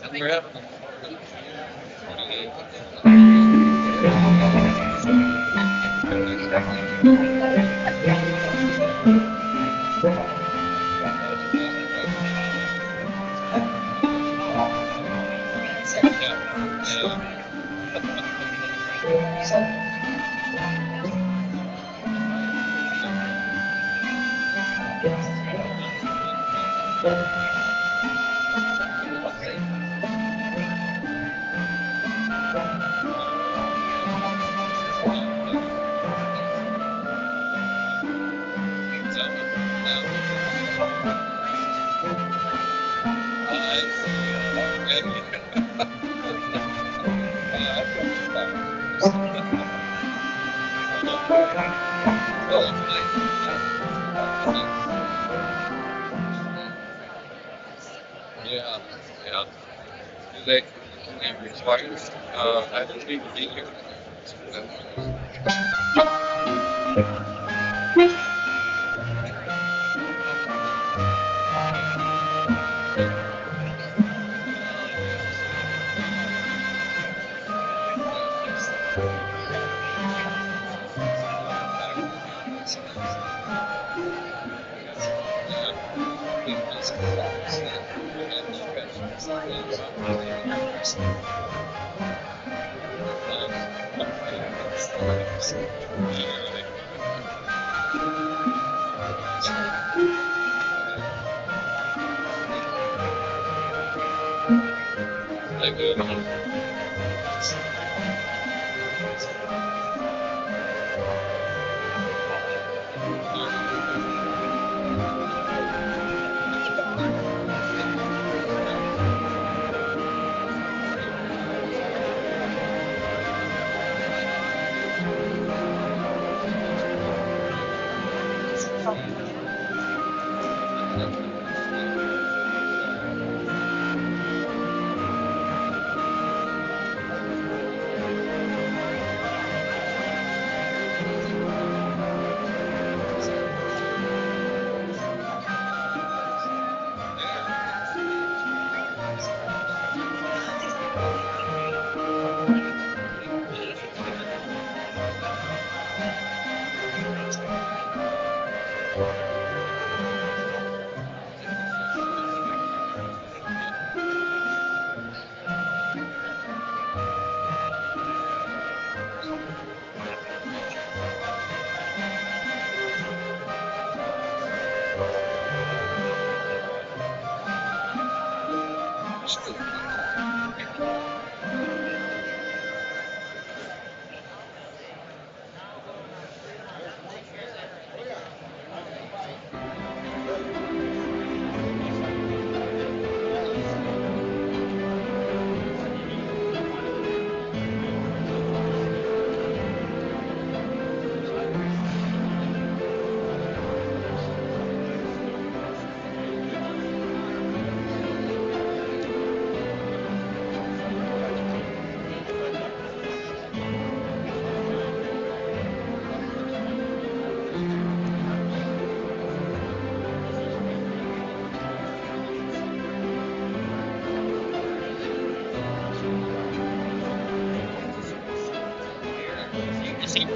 And we're having yeah, yeah. They required. I didn't need to be here.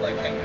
Like,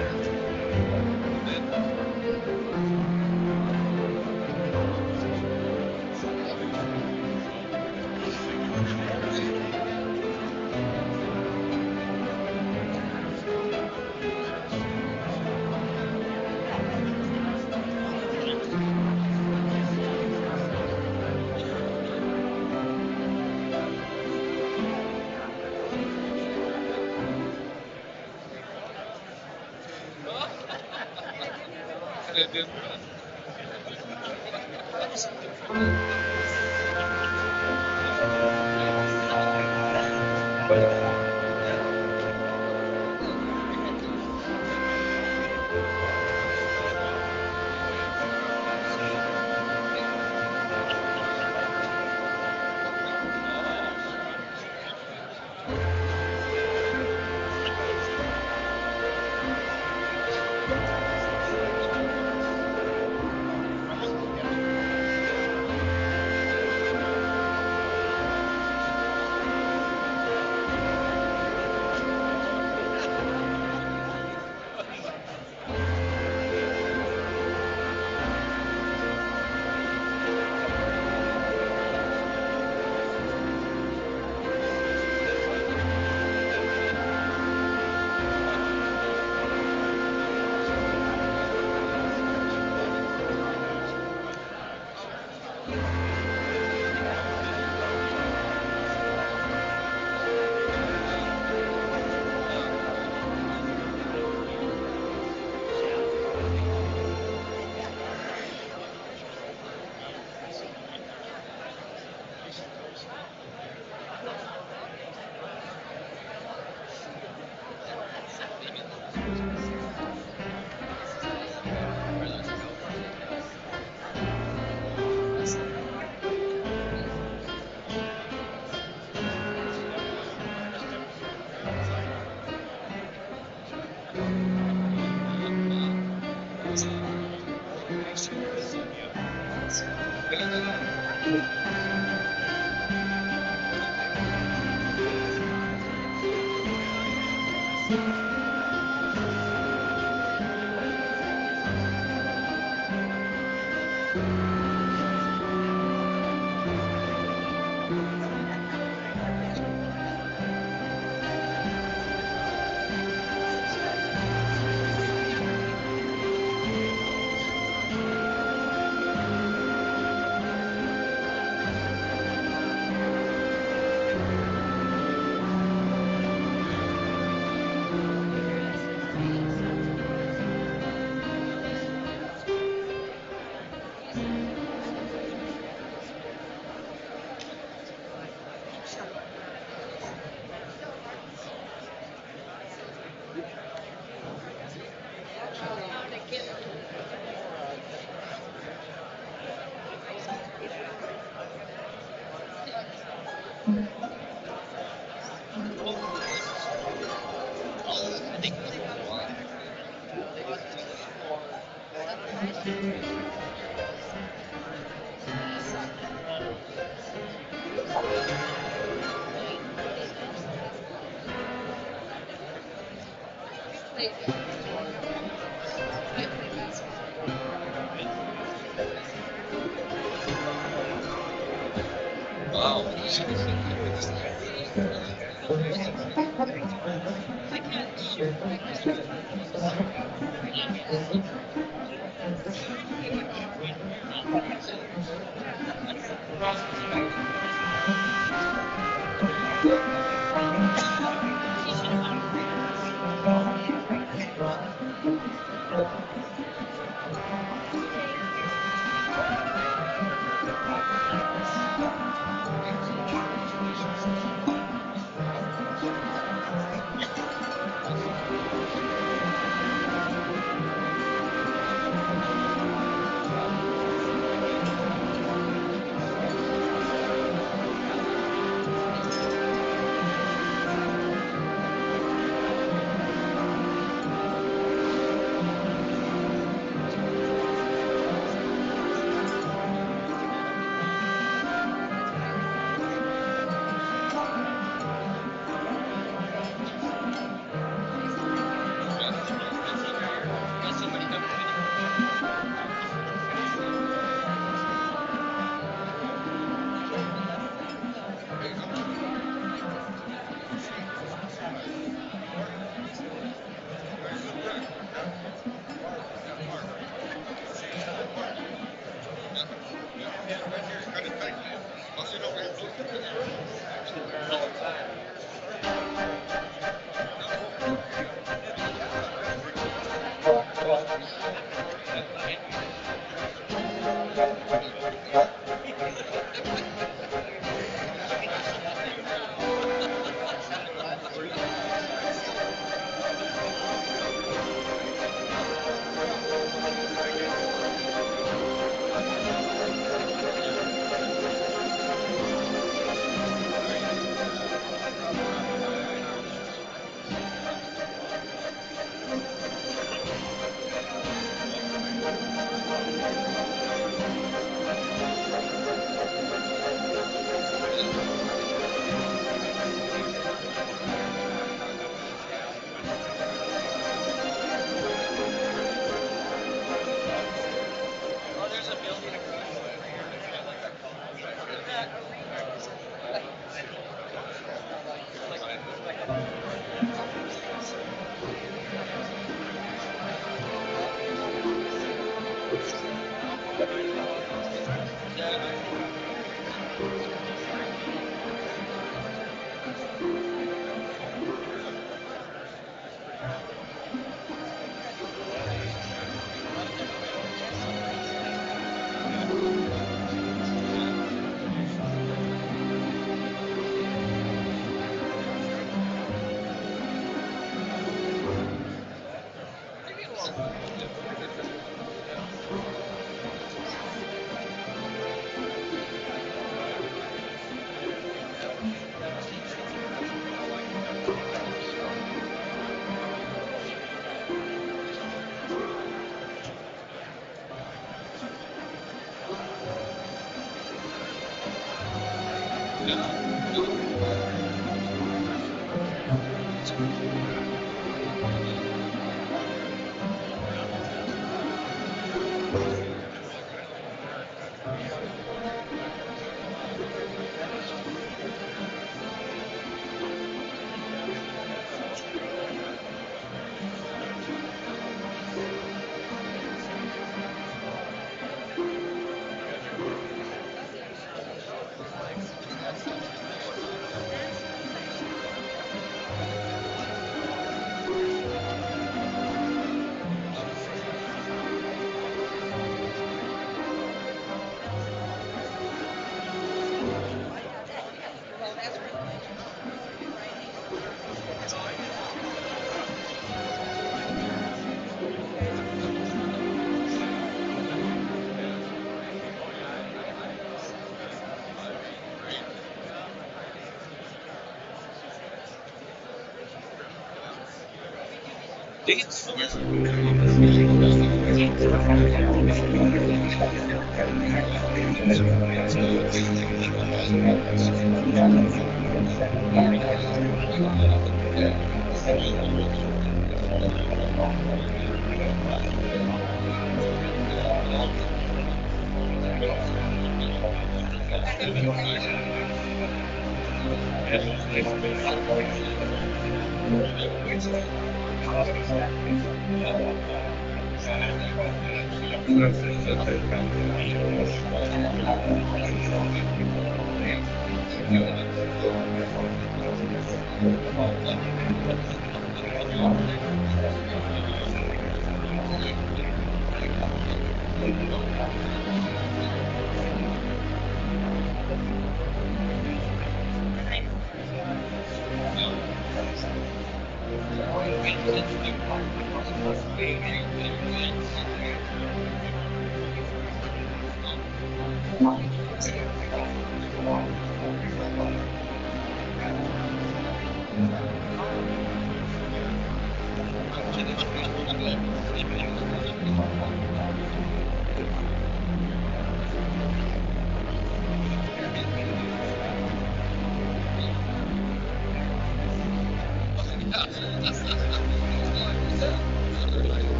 Wow.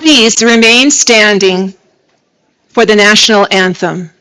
Please remain standing for the national anthem.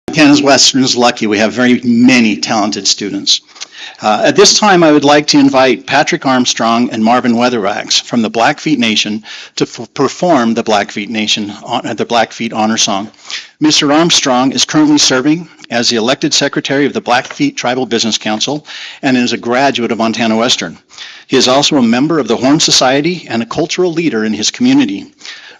Montana's Western is lucky. We have very many talented students. At this time, I would like to invite Patrick Armstrong and Marvin Weatherwax from the Blackfeet Nation to perform the Blackfeet Honor Song. Mr. Armstrong is currently serving as the elected secretary of the Blackfeet Tribal Business Council and is a graduate of Montana Western. He is also a member of the Horn Society and a cultural leader in his community.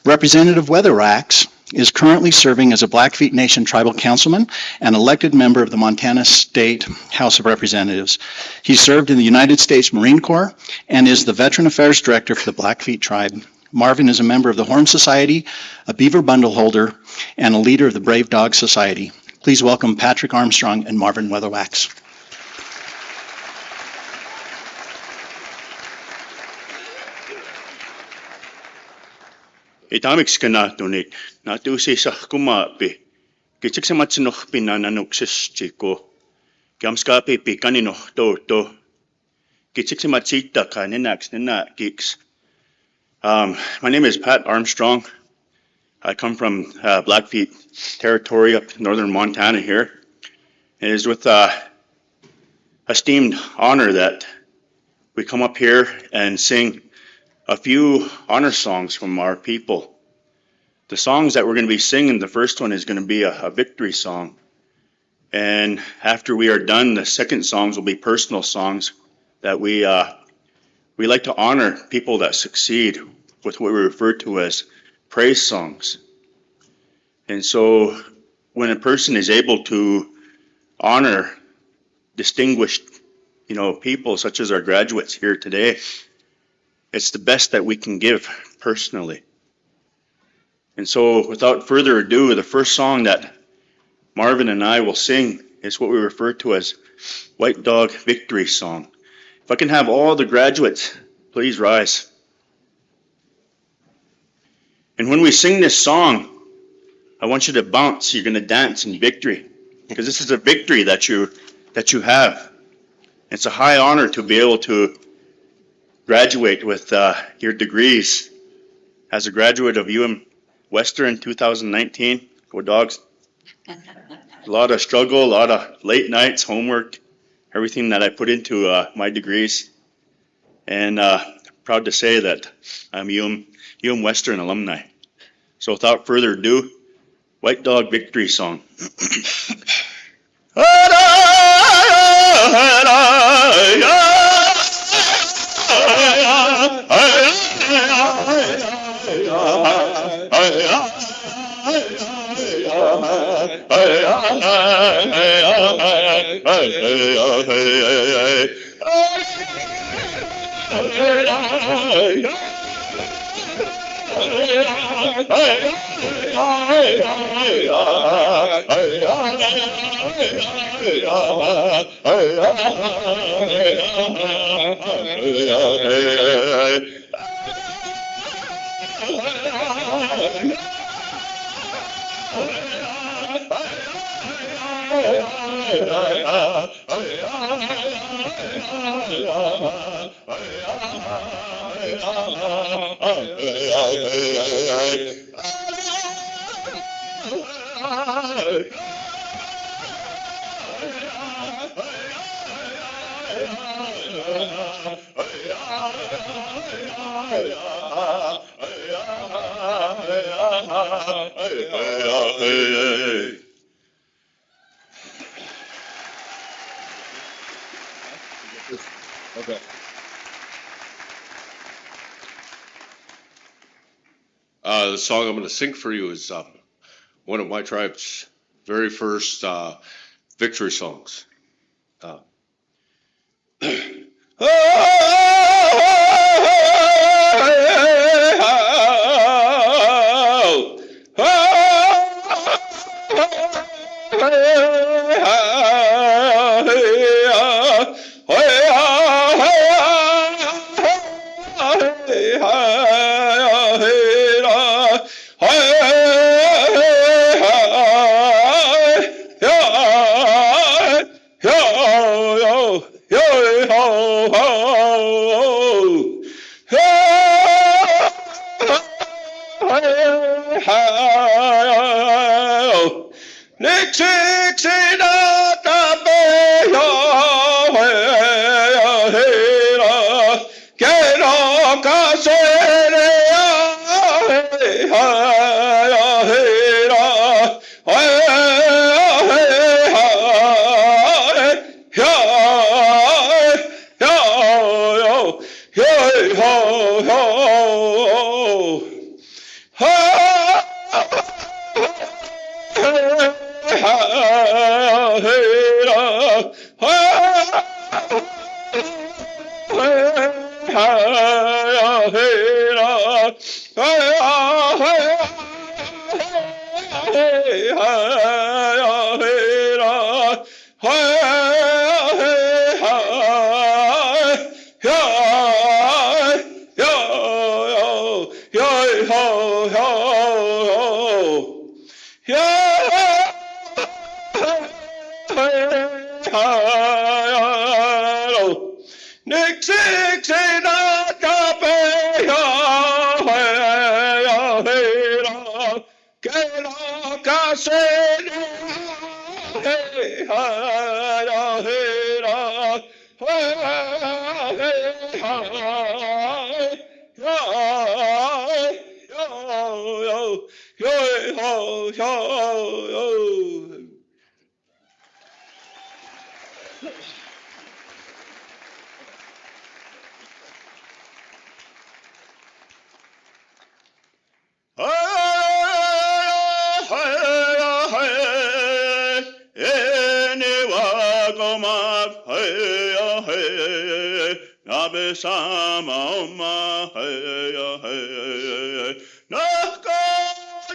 Representative Weatherwax is currently serving as a Blackfeet Nation tribal councilman and elected member of the Montana State House of Representatives. He served in the United States Marine Corps and is the Veteran Affairs Director for the Blackfeet Tribe. Marvin is a member of the Horn Society, a beaver bundle holder, and a leader of the Brave Dog Society. Please welcome Patrick Armstrong and Marvin Weatherwax. Itamik skanatunik, natusi sa kumapi, kitsik sa matsinoh pinananuksis chiko, kamskapi pi kanino to, kitsik sa matsita ka ninakiks. My name is Pat Armstrong. I come from Blackfeet territory up in northern Montana here. It is with esteemed honor that we come up here and sing a few honor songs from our people. The songs that we're going to be singing, the first one is going to be a victory song. And after we are done, the second songs will be personal songs that we like to honor people that succeed with what we refer to as praise songs. And so when a person is able to honor distinguished, people such as our graduates here today, it's the best that we can give personally. And so without further ado, the first song that Marvin and I will sing is what we refer to as White Dog Victory Song. If I can have all the graduates, please rise. And when we sing this song, I want you to bounce. You're going to dance in victory, because this is a victory that you have. It's a high honor to be able to graduate with your degrees as a graduate of Western 2019. Go Dogs. A lot of struggle, a lot of late nights, homework, everything that I put into my degrees. And proud to say that I'm Western alumni. So without further ado, White Dog Victory Song. Okay. The song I'm going to sing for you is one of my tribe's very first victory songs. Niksiksina tapeja heira, keno kaserea heira, Sama oma hey hey nako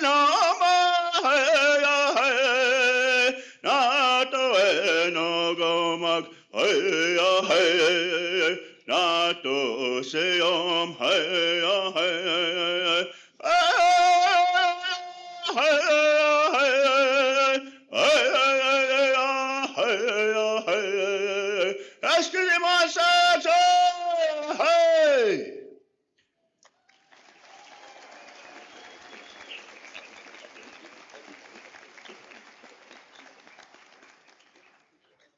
nama hey hey nato eno gomag hey hey nato seom hey hey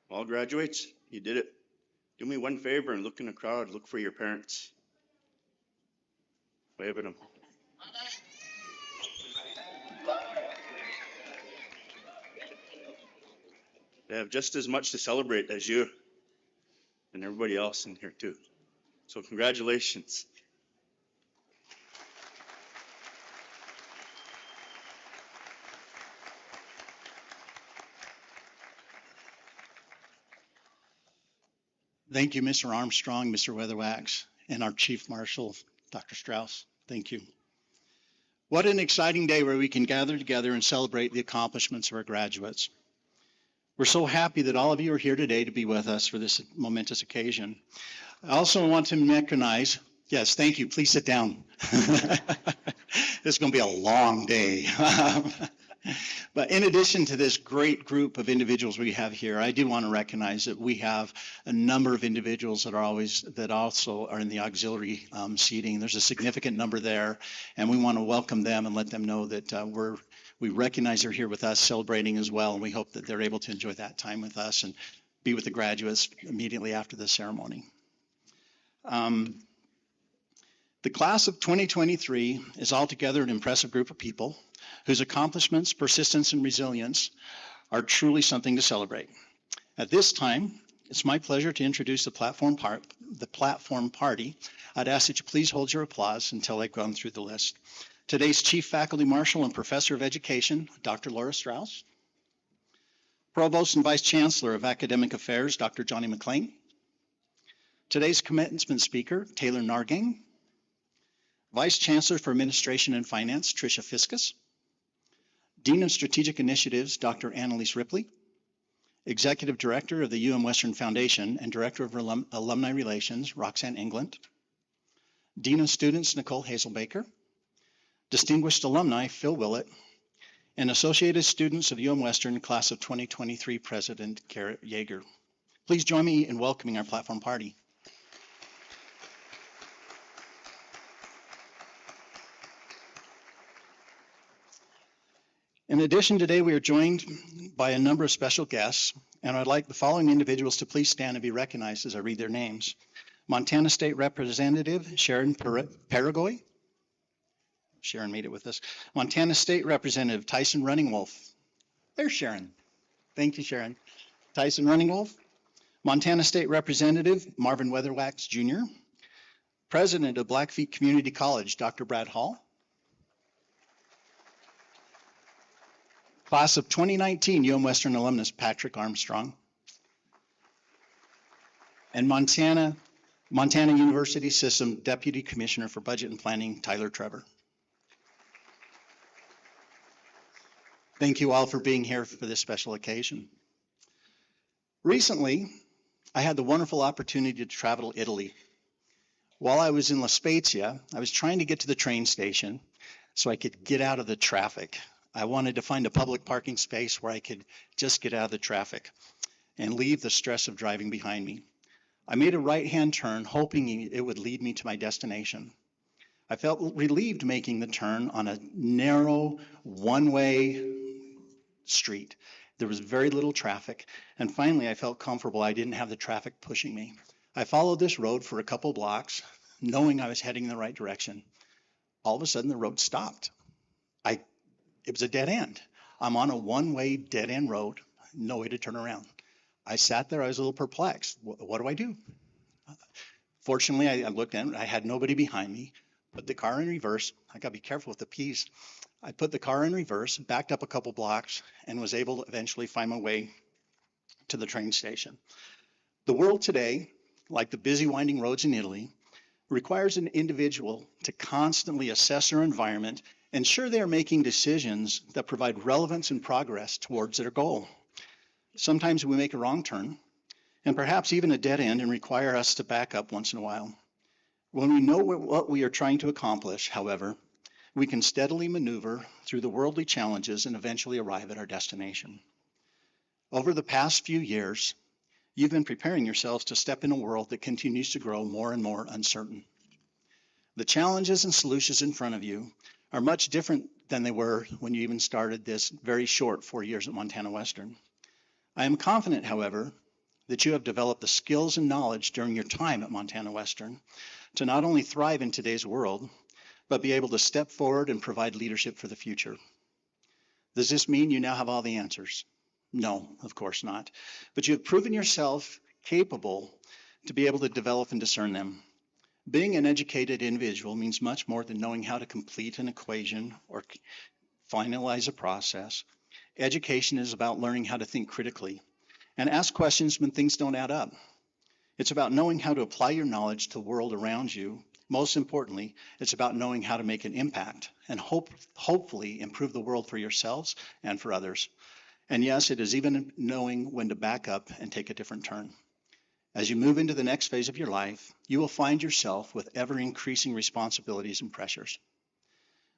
All graduates, you did it. Do me one favor and look in the crowd, look for your parents. Wave at them. They have just as much to celebrate as you and everybody else in here too. So congratulations. Thank you, Mr. Armstrong, Mr. Weatherwax, and our Chief Marshal, Dr. Strauss. Thank you. What an exciting day where we can gather together and celebrate the accomplishments of our graduates. We're so happy that all of you are here today to be with us for this momentous occasion. I also want to recognize, yes, thank you, please sit down. This is going to be a long day. But in addition to this great group of individuals we have here, I do want to recognize that we have a number of individuals that also are in the auxiliary seating. There's a significant number there, and we want to welcome them and let them know that we recognize they're here with us celebrating as well, and we hope that they're able to enjoy that time with us and be with the graduates immediately after the ceremony. The class of 2023 is altogether an impressive group of people whose accomplishments, persistence, and resilience are truly something to celebrate. At this time, it's my pleasure to introduce the platform party. I'd ask that you please hold your applause until I've gone through the list. Today's Chief Faculty Marshal and Professor of Education, Dr. Laura Strauss. Provost and Vice Chancellor of Academic Affairs, Dr. Johnny McLean. Today's commencement speaker, Taylor Nargang. Vice Chancellor for Administration and Finance, Tricia Fiskus. Dean of Strategic Initiatives, Dr. Annalise Ripley. Executive Director of the Western Foundation and Director of Alumni Relations, Roxanne England. Dean of Students, Nicole Hazelbaker. Distinguished Alumni, Phil Willett. And Associated Students of Western Class of 2023, President Garrett Yeager. Please join me in welcoming our platform party. In addition, today we are joined by a number of special guests, and I'd like the following individuals to please stand and be recognized as I read their names. Montana State Representative Sharon Paragoy. Sharon made it with us. Montana State Representative Tyson Running Wolf. There's Sharon. Thank you, Sharon. Tyson Running Wolf. Montana State Representative Marvin Weatherwax Jr. President of Blackfeet Community College, Dr. Brad Hall. Class of 2019 UM Western alumnus Patrick Armstrong. And Montana University System Deputy Commissioner for Budget and Planning, Tyler Trevor. Thank you all for being here for this special occasion. Recently, I had the wonderful opportunity to travel to Italy. While I was in La Spezia, I was trying to get to the train station so I could get out of the traffic. I wanted to find a public parking space where I could just get out of the traffic and leave the stress of driving behind me. I made a right-hand turn, hoping it would lead me to my destination. I felt relieved making the turn on a narrow, one-way street. There was very little traffic, and finally I felt comfortable I didn't have the traffic pushing me. I followed this road for a couple blocks, knowing I was heading in the right direction. All of a sudden, the road stopped. It was a dead end. I'm on a one-way dead-end road, no way to turn around. I sat there, I was a little perplexed. What do I do? Fortunately, I looked in, I had nobody behind me, put the car in reverse. I gotta be careful with the P's. I put the car in reverse, backed up a couple blocks, and was able to eventually find my way to the train station. The world today, like the busy winding roads in Italy, requires an individual to constantly assess their environment, ensure they are making decisions that provide relevance and progress towards their goal. Sometimes we make a wrong turn, and perhaps even a dead end, and require us to back up once in a while. When we know what we are trying to accomplish, however, we can steadily maneuver through the worldly challenges and eventually arrive at our destination. Over the past few years, you've been preparing yourselves to step in a world that continues to grow more and more uncertain. The challenges and solutions in front of you are much different than they were when you even started this very short 4 years at Montana Western. I am confident, however, that you have developed the skills and knowledge during your time at Montana Western to not only thrive in today's world, but be able to step forward and provide leadership for the future. Does this mean you now have all the answers? No, of course not. But you have proven yourself capable to be able to develop and discern them. Being an educated individual means much more than knowing how to complete an equation or finalize a process. Education is about learning how to think critically and ask questions when things don't add up. It's about knowing how to apply your knowledge to the world around you. Most importantly, it's about knowing how to make an impact and hopefully improve the world for yourselves and for others. And yes, it is even knowing when to back up and take a different turn. As you move into the next phase of your life, you will find yourself with ever-increasing responsibilities and pressures.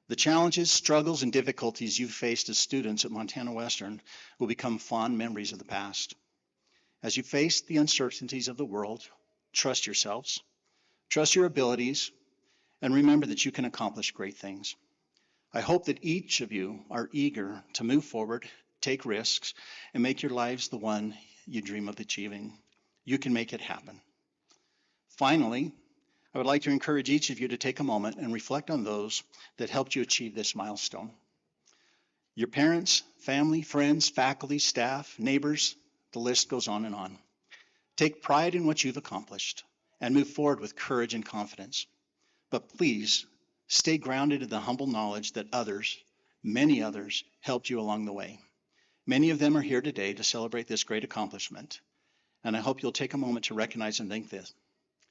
The challenges, struggles, and difficulties you've faced as students at Montana Western will become fond memories of the past. As you face the uncertainties of the world, trust yourselves, trust your abilities, and remember that you can accomplish great things. I hope that each of you are eager to move forward, take risks, and make your lives the one you dream of achieving. You can make it happen. Finally, I would like to encourage each of you to take a moment and reflect on those that helped you achieve this milestone. Your parents, family, friends, faculty, staff, neighbors, the list goes on and on. Take pride in what you've accomplished and move forward with courage and confidence. But please, stay grounded in the humble knowledge that others, many others, helped you along the way. Many of them are here today to celebrate this great accomplishment, and I hope you'll take a moment to recognize and thank them.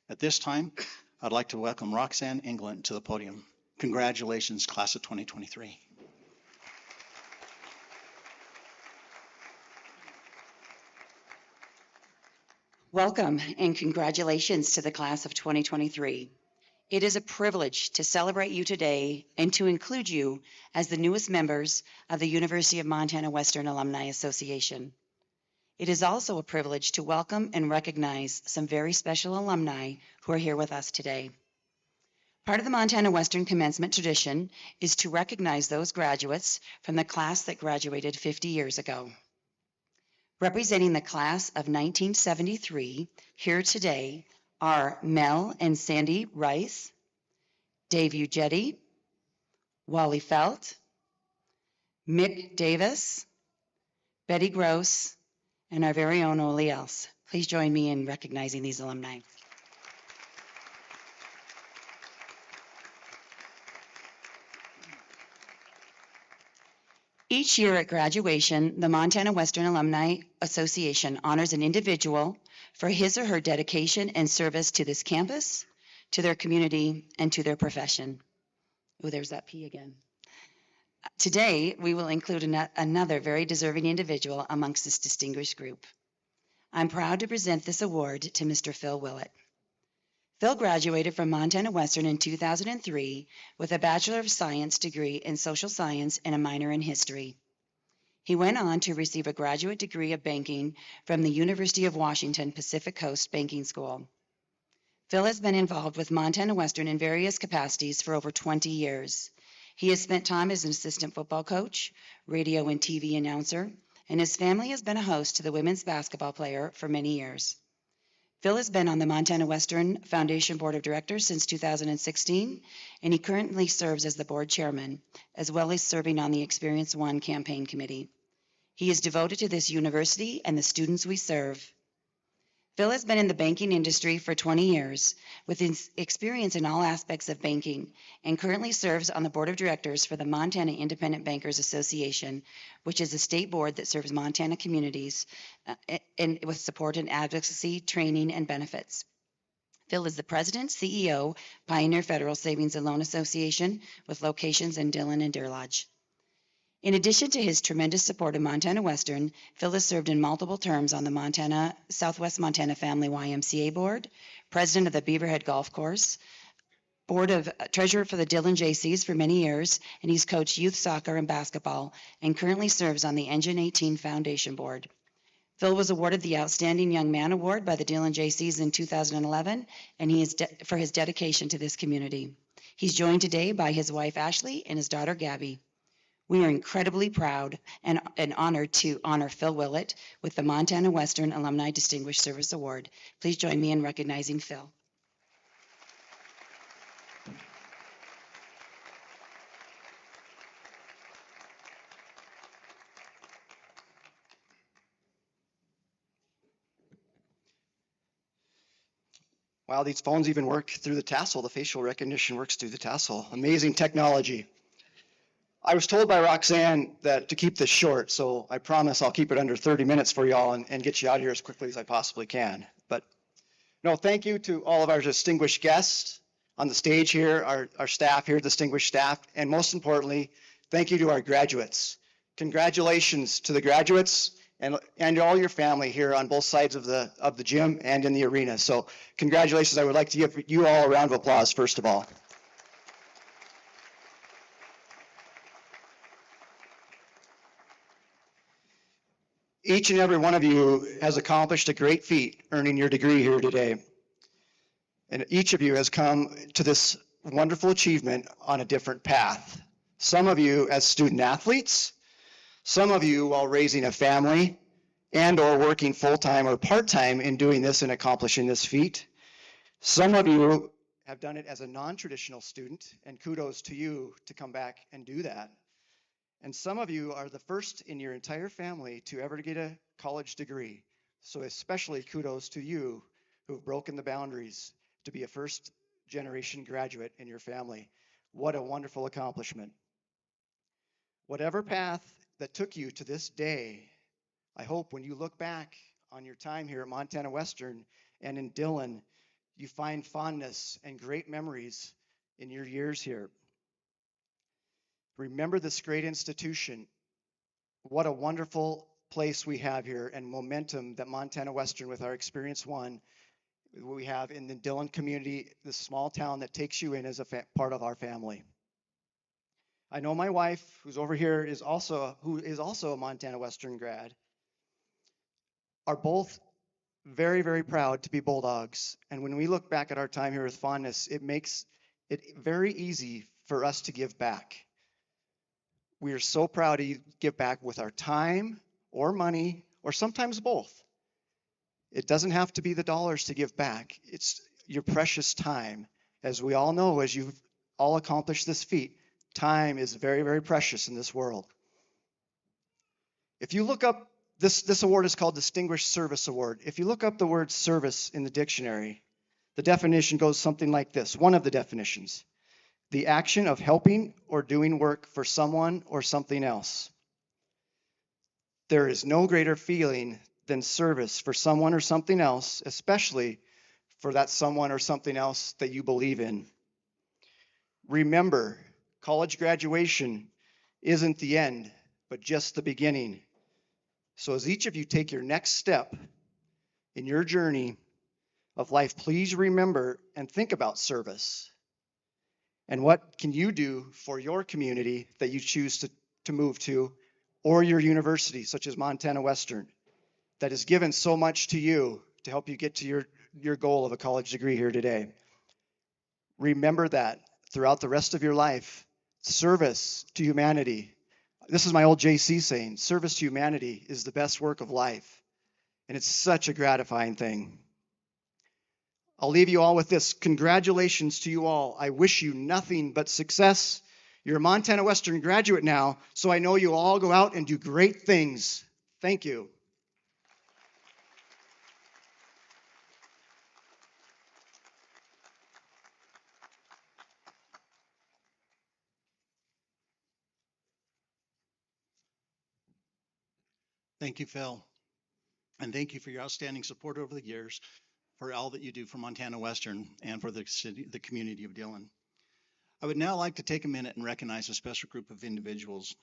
At this time, I'd like to welcome Roxanne England to the podium. Congratulations, class of 2023. Welcome and congratulations to the class of 2023. It is a privilege to celebrate you today and to include you as the newest members of the University of Montana Western Alumni Association. It is also a privilege to welcome and recognize some very special alumni who are here with us today. Part of the Montana Western Commencement tradition is to recognize those graduates from the class that graduated 50 years ago. Representing the class of 1973 here today are Mel and Sandy Rice, Dave Ugetti, Wally Felt, Mick Davis, Betty Gross, and our very own Oli Else. Please join me in recognizing these alumni. Each year at graduation, the Montana Western Alumni Association honors an individual for his or her dedication and service to this campus, to their community, and to their profession. Oh, there's that P again. Today, we will include another very deserving individual amongst this distinguished group. I'm proud to present this award to Mr. Phil Willett. Phil graduated from Montana Western in 2003 with a Bachelor of Science degree in Social Science and a minor in History. He went on to receive a graduate degree of banking from the University of Washington Pacific Coast Banking School. Phil has been involved with Montana Western in various capacities for over 20 years. He has spent time as an assistant football coach, radio and TV announcer, and his family has been a host to the women's basketball player for many years. Phil has been on the Montana Western Foundation Board of Directors since 2016, and he currently serves as the board chairman, as well as serving on the Experience One campaign committee. He is devoted to this university and the students we serve. Phil has been in the banking industry for 20 years, with his experience in all aspects of banking, and currently serves on the board of directors for the Montana Independent Bankers Association, which is a state board that serves Montana communities and with support and advocacy, training, and benefits. Phil is the president, CEO, Pioneer Federal Savings and Loan Association, with locations in Dillon and Deer Lodge. In addition to his tremendous support of Montana Western, Phil has served in multiple terms on the Southwest Montana Family YMCA Board, president of the Beaverhead Golf Course, board of treasurer for the Dillon JCs for many years, and he's coached youth soccer and basketball, and currently serves on the Engine 18 Foundation Board. Phil was awarded the Outstanding Young Man Award by the Dillon JCs in 2011, and he is for his dedication to this community. He's joined today by his wife Ashley and his daughter Gabby. We are incredibly proud and honored to honor Phil Willett with the Montana Western Alumni Distinguished Service Award. Please join me in recognizing Phil. Wow, these phones even work through the tassel. The facial recognition works through the tassel. Amazing technology. I was told by Roxanne that to keep this short, so I promise I'll keep it under 30 minutes for y'all and get you out of here as quickly as I possibly can. But no, thank you to all of our distinguished guests on the stage here, our staff here, distinguished staff, and most importantly, thank you to our graduates. Congratulations to the graduates and all your family here on both sides of the gym and in the arena. So congratulations. I would like to give you all a round of applause, first of all. Each and every one of you has accomplished a great feat earning your degree here today. And each of you has come to this wonderful achievement on a different path. Some of you as student athletes, some of you while raising a family and or working full-time or part-time in doing this and accomplishing this feat. Some of you have done it as a non-traditional student, and kudos to you to come back and do that. And some of you are the first in your entire family to ever get a college degree. So especially kudos to you who've broken the boundaries to be a first generation graduate in your family. What a wonderful accomplishment. Whatever path that took you to this day, I hope when you look back on your time here at Montana Western and in Dillon, you find fondness and great memories in your years here. Remember this great institution. What a wonderful place we have here and momentum that Montana Western with our Experience One, we have in the Dillon community, this small town that takes you in as a part of our family. I know my wife, who's over here, who is also a Montana Western grad, are both very, very proud to be Bulldogs. And when we look back at our time here with fondness, it makes It's very easy for us to give back. We are so proud to give back with our time or money or sometimes both. It doesn't have to be the dollars to give back. It's your precious time. As we all know, as you've all accomplished this feat, time is very, very precious in this world. If you look up, this award is called Distinguished Service Award. If you look up the word service in the dictionary, the definition goes something like this. One of the definitions: the action of helping or doing work for someone or something else. There is no greater feeling than service for someone or something else, especially for that someone or something else that you believe in. Remember, college graduation isn't the end, but just the beginning. So as each of you take your next step in your journey of life, please remember and think about service. And what can you do for your community that you choose to move to, or your university, such as Montana Western, that has given so much to you to help you get to your goal of a college degree here today. Remember that throughout the rest of your life, service to humanity. This is my old JC saying, service to humanity is the best work of life. And it's such a gratifying thing. I'll leave you all with this. Congratulations to you all. I wish you nothing but success. You're a Montana Western graduate now, so I know you'll all go out and do great things. Thank you. Thank you, Phil. And thank you for your outstanding support over the years, for all that you do for Montana Western and for the city, the community of Dillon. I would now like to take a minute and recognize a special group of individuals.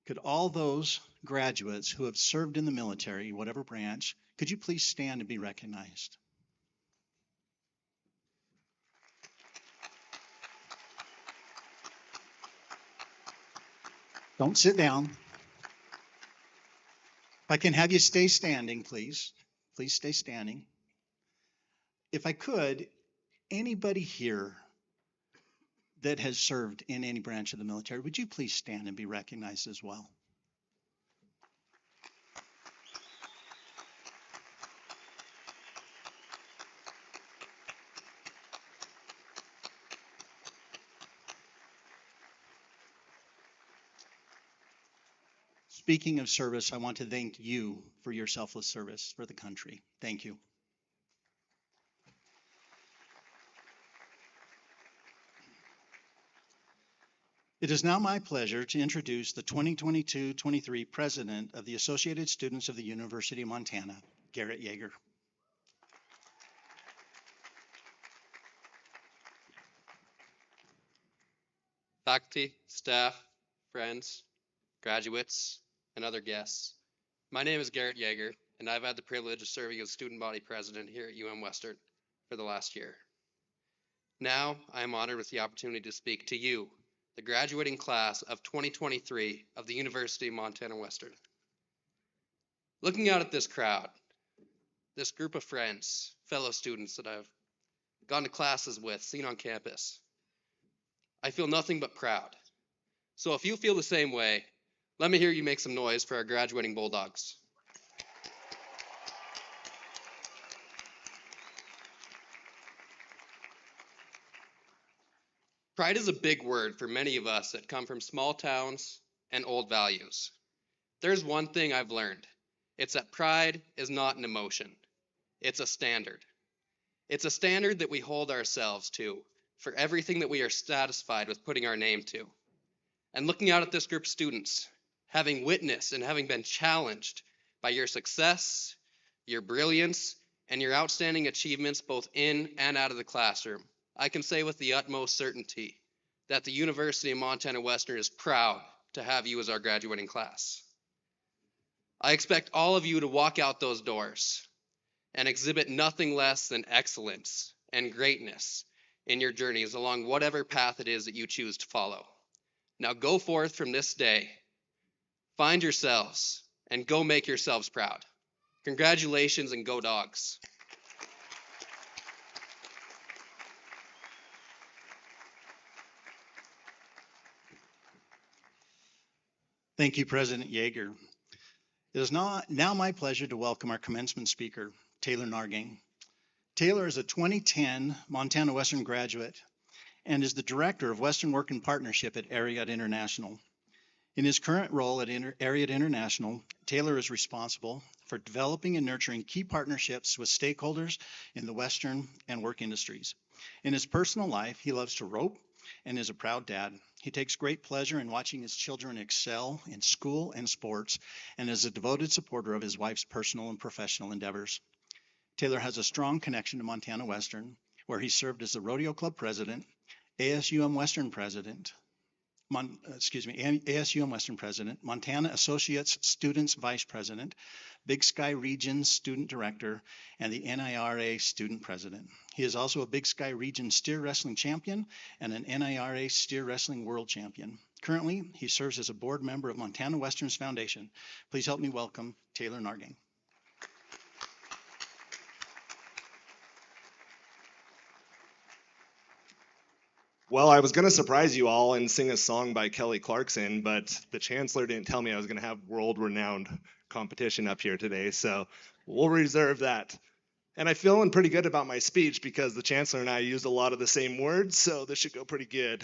Could all those graduates who have served in the military, whatever branch, could you please stand and be recognized? Don't sit down. If I can have you stay standing, please. Please stay standing. If I could, anybody here that has served in any branch of the military, would you please stand and be recognized as well? Speaking of service, I want to thank you for your selfless service for the country. Thank you. It is now my pleasure to introduce the 2022-23 President of the Associated Students of the University of Montana, Garrett Yeager. Faculty, staff, friends, graduates, and other guests. My name is Garrett Yeager, and I've had the privilege of serving as student body president here at UM Western for the last year. Now, I am honored with the opportunity to speak to you, the graduating class of 2023 of the University of Montana Western. Looking out at this crowd, this group of friends, fellow students that I've gone to classes with, seen on campus, I feel nothing but proud. So if you feel the same way, let me hear you make some noise for our graduating Bulldogs. Pride is a big word for many of us that come from small towns and old values. There's one thing I've learned. It's that pride is not an emotion. It's a standard. It's a standard that we hold ourselves to for everything that we are satisfied with putting our name to. And looking out at this group of students, having witnessed and having been challenged by your success, your brilliance, and your outstanding achievements both in and out of the classroom, I can say with the utmost certainty that the University of Montana Western is proud to have you as our graduating class. I expect all of you to walk out those doors and exhibit nothing less than excellence and greatness in your journeys along whatever path it is that you choose to follow. Now go forth from this day, find yourselves, and go make yourselves proud. Congratulations and go Dogs. Thank you, President Yeager. It is now my pleasure to welcome our commencement speaker, Taylor Nargang. Taylor is a 2010 Montana Western graduate and is the director of Western Work and Partnership at Ariat International. In his current role at Ariat International, Taylor is responsible for developing and nurturing key partnerships with stakeholders in the Western and work industries. In his personal life, he loves to rope and is a proud dad. He takes great pleasure in watching his children excel in school and sports and is a devoted supporter of his wife's personal and professional endeavors. Taylor has a strong connection to Montana Western, where he served as the Rodeo Club president, ASUM Western president, ASUM Western president, Montana Associates Students vice president, Big Sky Region student director, and the NIRA student president. He is also a Big Sky Region steer wrestling champion and an NIRA steer wrestling world champion. Currently, he serves as a board member of Montana Western's Foundation. Please help me welcome Taylor Nargang. Well, I was going to surprise you all and sing a song by Kelly Clarkson, but the chancellor didn't tell me I was going to have world-renowned competition up here today, so we'll reserve that. And I'm feeling pretty good about my speech because the chancellor and I used a lot of the same words, so this should go pretty good.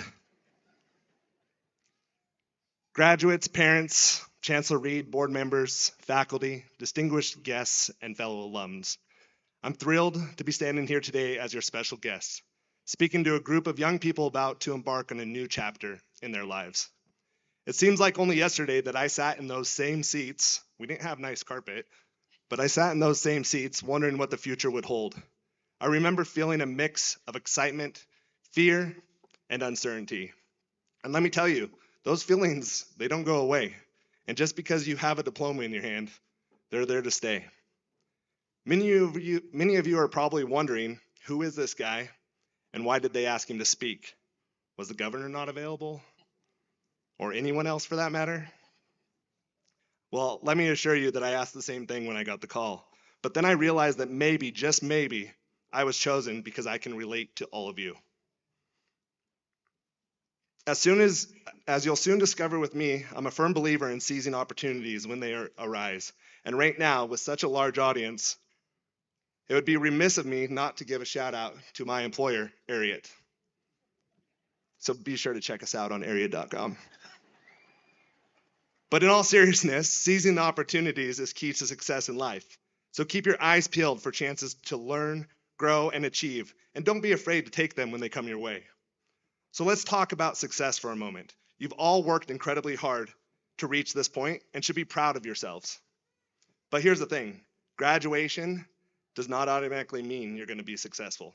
Graduates, parents, Chancellor Reed, board members, faculty, distinguished guests, and fellow alums, I'm thrilled to be standing here today as your special guest, speaking to a group of young people about to embark on a new chapter in their lives. It seems like only yesterday that I sat in those same seats. We didn't have nice carpet, but I sat in those same seats wondering what the future would hold. I remember feeling a mix of excitement, fear, and uncertainty. And let me tell you, those feelings, they don't go away. And just because you have a diploma in your hand, they're there to stay. Many of you are probably wondering, who is this guy? And why did they ask him to speak? Was the governor not available? Or anyone else for that matter? Well, let me assure you that I asked the same thing when I got the call. But then I realized that maybe, just maybe, I was chosen because I can relate to all of you. As you'll soon discover with me, I'm a firm believer in seizing opportunities when they arise. And right now, with such a large audience, it would be remiss of me not to give a shout out to my employer, Ariat. So be sure to check us out on ariat.com. But in all seriousness, seizing the opportunities is key to success in life. So keep your eyes peeled for chances to learn, grow, and achieve. And don't be afraid to take them when they come your way. So let's talk about success for a moment. You've all worked incredibly hard to reach this point and should be proud of yourselves. But here's the thing, graduation does not automatically mean you're going to be successful.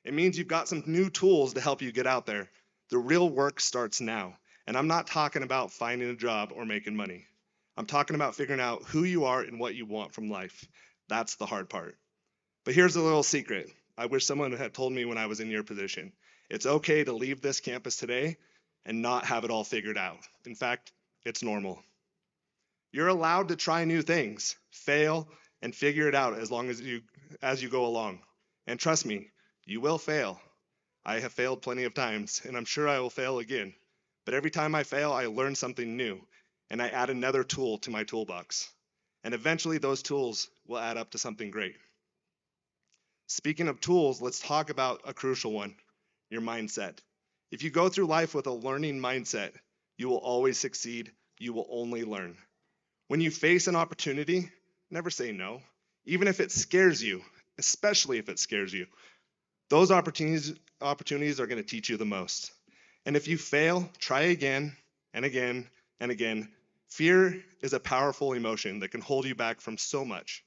It means you've got some new tools to help you get out there. The real work starts now. And I'm not talking about finding a job or making money. I'm talking about figuring out who you are and what you want from life. That's the hard part. But here's a little secret. I wish someone had told me when I was in your position. It's okay to leave this campus today and not have it all figured out. In fact, it's normal. You're allowed to try new things, fail, and figure it out as you go along. And trust me, you will fail. I have failed plenty of times, and I'm sure I will fail again. But every time I fail, I learn something new, and I add another tool to my toolbox. And eventually those tools will add up to something great. Speaking of tools, let's talk about a crucial one, your mindset. If you go through life with a learning mindset, you will always succeed. You will only learn. When you face an opportunity, never say no, even if it scares you, especially if it scares you. Those opportunities are going to teach you the most. And if you fail, try again and again and again. Fear is a powerful emotion that can hold you back from so much.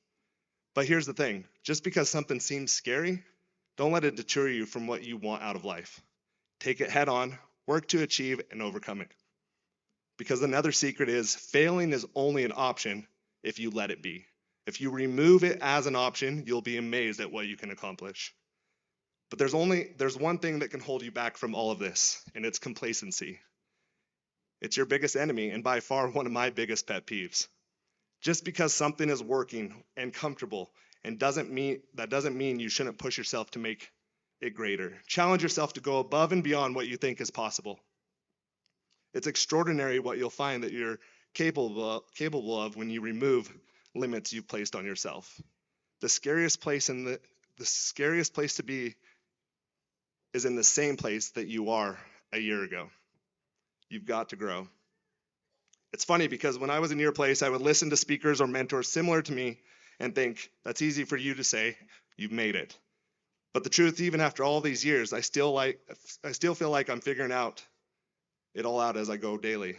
But here's the thing, just because something seems scary, don't let it deter you from what you want out of life. Take it head on, work to achieve and overcome it. Because another secret is failing is only an option if you let it be. If you remove it as an option, you'll be amazed at what you can accomplish. But there's one thing that can hold you back from all of this, and it's complacency. It's your biggest enemy and by far one of my biggest pet peeves. Just because something is working and comfortable and doesn't mean you shouldn't push yourself to make it greater. Challenge yourself to go above and beyond what you think is possible. It's extraordinary what you'll find that you're capable of when you remove limits you've placed on yourself. The scariest place to be is in the same place that you are a year ago. You've got to grow. It's funny because when I was in your place, I would listen to speakers or mentors similar to me and think, that's easy for you to say, you've made it. But the truth, even after all these years, I still feel like I'm figuring it all out as I go daily.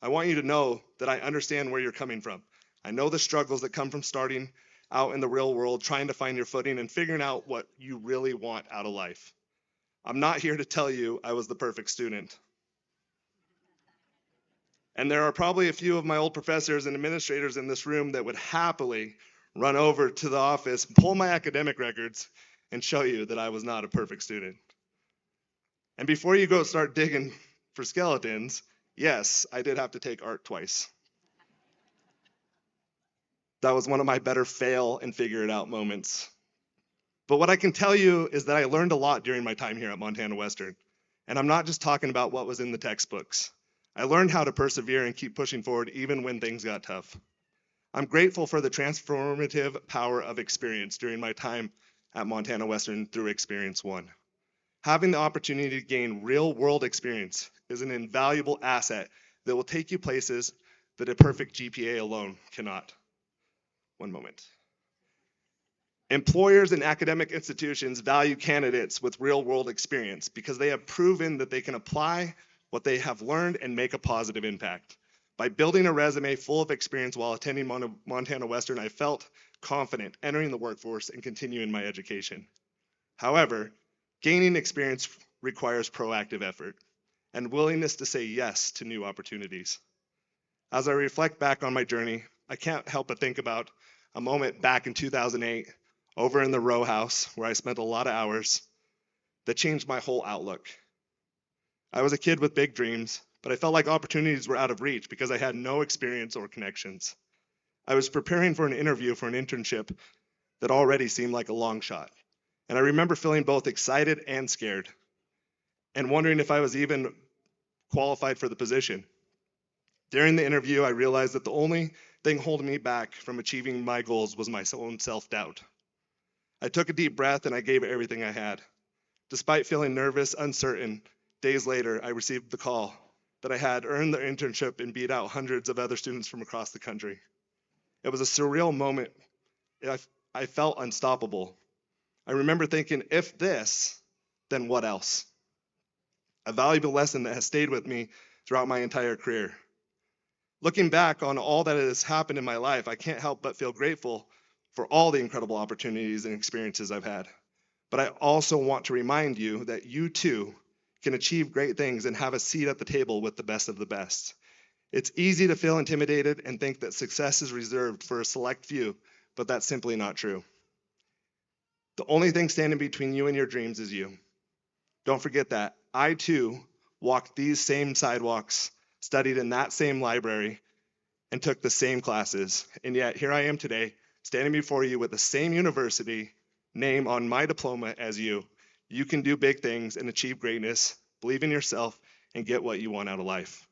I want you to know that I understand where you're coming from. I know the struggles that come from starting out in the real world, trying to find your footing and figuring out what you really want out of life. I'm not here to tell you I was the perfect student. And there are probably a few of my old professors and administrators in this room that would happily run over to the office, pull my academic records, and show you that I was not a perfect student. And before you go start digging for skeletons, yes, I did have to take art twice. That was one of my better fail and figure it out moments. But what I can tell you is that I learned a lot during my time here at Montana Western. And I'm not just talking about what was in the textbooks. I learned how to persevere and keep pushing forward even when things got tough. I'm grateful for the transformative power of experience during my time at Montana Western through Experience One. Having the opportunity to gain real-world experience is an invaluable asset that will take you places that a perfect GPA alone cannot. One moment. Employers and academic institutions value candidates with real-world experience because they have proven that they can apply what they have learned and make a positive impact. By building a resume full of experience while attending Montana Western, I felt confident entering the workforce and continuing my education. However, gaining experience requires proactive effort and willingness to say yes to new opportunities. As I reflect back on my journey, I can't help but think about a moment back in 2008 over in the row house where I spent a lot of hours that changed my whole outlook. I was a kid with big dreams, but I felt like opportunities were out of reach because I had no experience or connections. I was preparing for an interview for an internship that already seemed like a long shot. And I remember feeling both excited and scared and wondering if I was even qualified for the position. During the interview, I realized that the only thing holding me back from achieving my goals was my own self-doubt. I took a deep breath and I gave it everything I had. Despite feeling nervous, uncertain, days later, I received the call that I had earned the internship and beat out hundreds of other students from across the country. It was a surreal moment. I felt unstoppable. I remember thinking, if this, then what else? A valuable lesson that has stayed with me throughout my entire career. Looking back on all that has happened in my life, I can't help but feel grateful for all the incredible opportunities and experiences I've had. But I also want to remind you that you too can achieve great things and have a seat at the table with the best of the best. It's easy to feel intimidated and think that success is reserved for a select few, but that's simply not true. The only thing standing between you and your dreams is you. Don't forget that. I too walked these same sidewalks, studied in that same library, and took the same classes. And yet here I am today, standing before you with the same university name on my diploma as you. You can do big things and achieve greatness, believe in yourself, and get what you want out of life.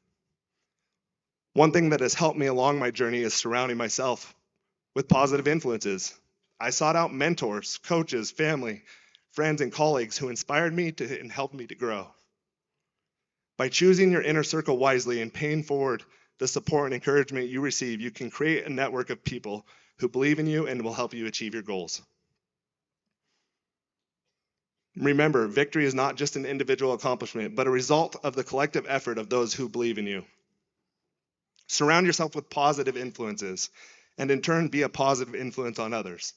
One thing that has helped me along my journey is surrounding myself with positive influences. I sought out mentors, coaches, family, friends, and colleagues who inspired me and helped me to grow. By choosing your inner circle wisely and paying forward the support and encouragement you receive, you can create a network of people who believe in you and will help you achieve your goals. Remember, victory is not just an individual accomplishment, but a result of the collective effort of those who believe in you. Surround yourself with positive influences, and in turn, be a positive influence on others.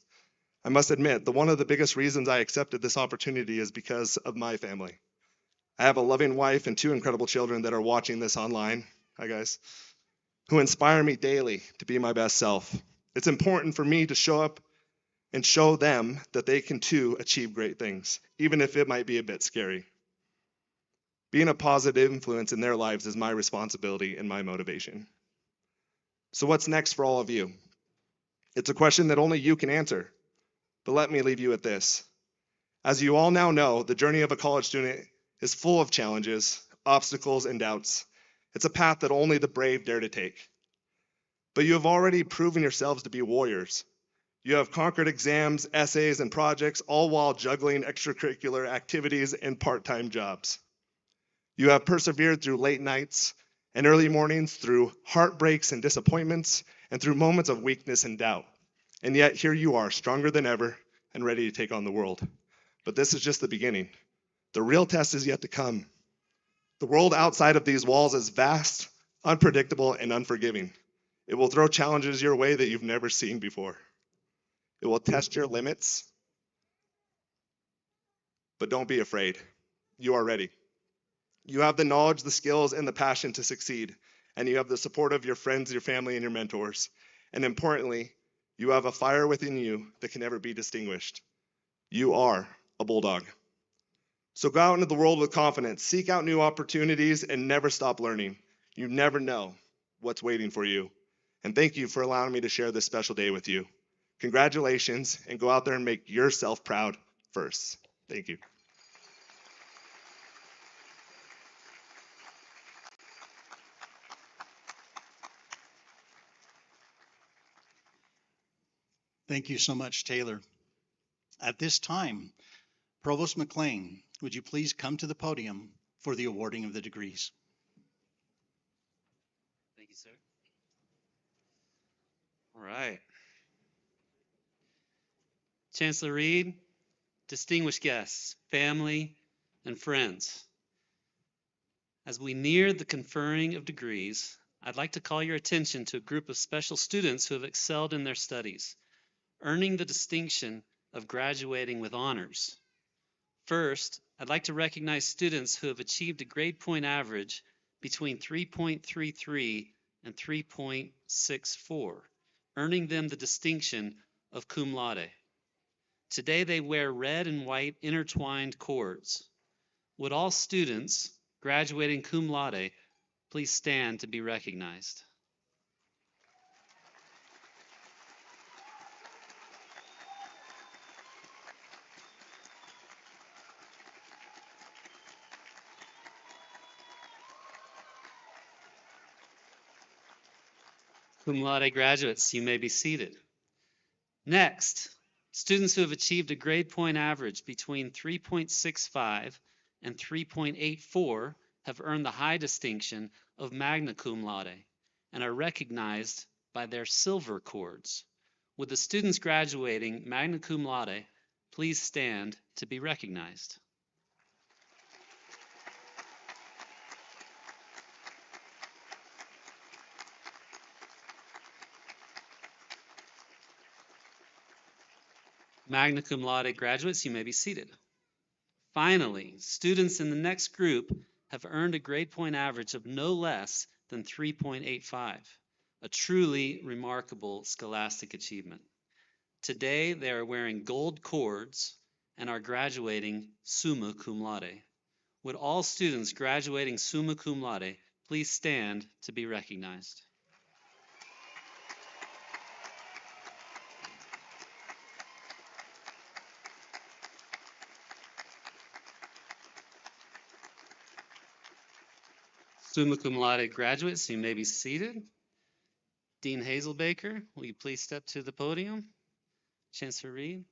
I must admit that one of the biggest reasons I accepted this opportunity is because of my family. I have a loving wife and 2 incredible children that are watching this online, hi guys, who inspire me daily to be my best self. It's important for me to show up and show them that they can too achieve great things, even if it might be a bit scary. Being a positive influence in their lives is my responsibility and my motivation. So what's next for all of you? It's a question that only you can answer, but let me leave you with this. As you all now know, the journey of a college student is full of challenges, obstacles, and doubts. It's a path that only the brave dare to take. but you have already proven yourselves to be warriors. You have conquered exams, essays, and projects, all while juggling extracurricular activities and part-time jobs. You have persevered through late nights and early mornings, through heartbreaks and disappointments, and through moments of weakness and doubt. And yet here you are, stronger than ever and ready to take on the world. But this is just the beginning. The real test is yet to come. The world outside of these walls is vast, unpredictable, and unforgiving. It will throw challenges your way that you've never seen before. It will test your limits, but don't be afraid. You are ready. You have the knowledge, the skills, and the passion to succeed, and you have the support of your friends, your family, and your mentors. And importantly, you have a fire within you that can never be extinguished. You are a bulldog. So go out into the world with confidence, seek out new opportunities, and never stop learning. You never know what's waiting for you. And thank you for allowing me to share this special day with you. Congratulations, and go out there and make yourself proud first. Thank you. Thank you so much, Taylor. At this time, Provost McLean, would you please come to the podium for the awarding of the degrees? Thank you, sir. All right. Chancellor Reed, distinguished guests, family, and friends. As we near the conferring of degrees, I'd like to call your attention to a group of special students who have excelled in their studies, earning the distinction of graduating with honors. First, I'd like to recognize students who have achieved a grade point average between 3.33 and 3.64, earning them the distinction of cum laude. Today they wear red and white intertwined cords. Would all students graduating cum laude please stand to be recognized? Cum laude graduates, you may be seated. Next, students who have achieved a grade point average between 3.65 and 3.84 have earned the high distinction of magna cum laude and are recognized by their silver cords. Would the students graduating magna cum laude please stand to be recognized? Magna cum laude graduates, you may be seated. Finally, students in the next group have earned a grade point average of no less than 3.85, a truly remarkable scholastic achievement. Today, they are wearing gold cords and are graduating summa cum laude. Would all students graduating summa cum laude please stand to be recognized? Summa cum laude graduates, you may be seated. Dean Hazelbaker, will you please step to the podium? Chancellor Reed.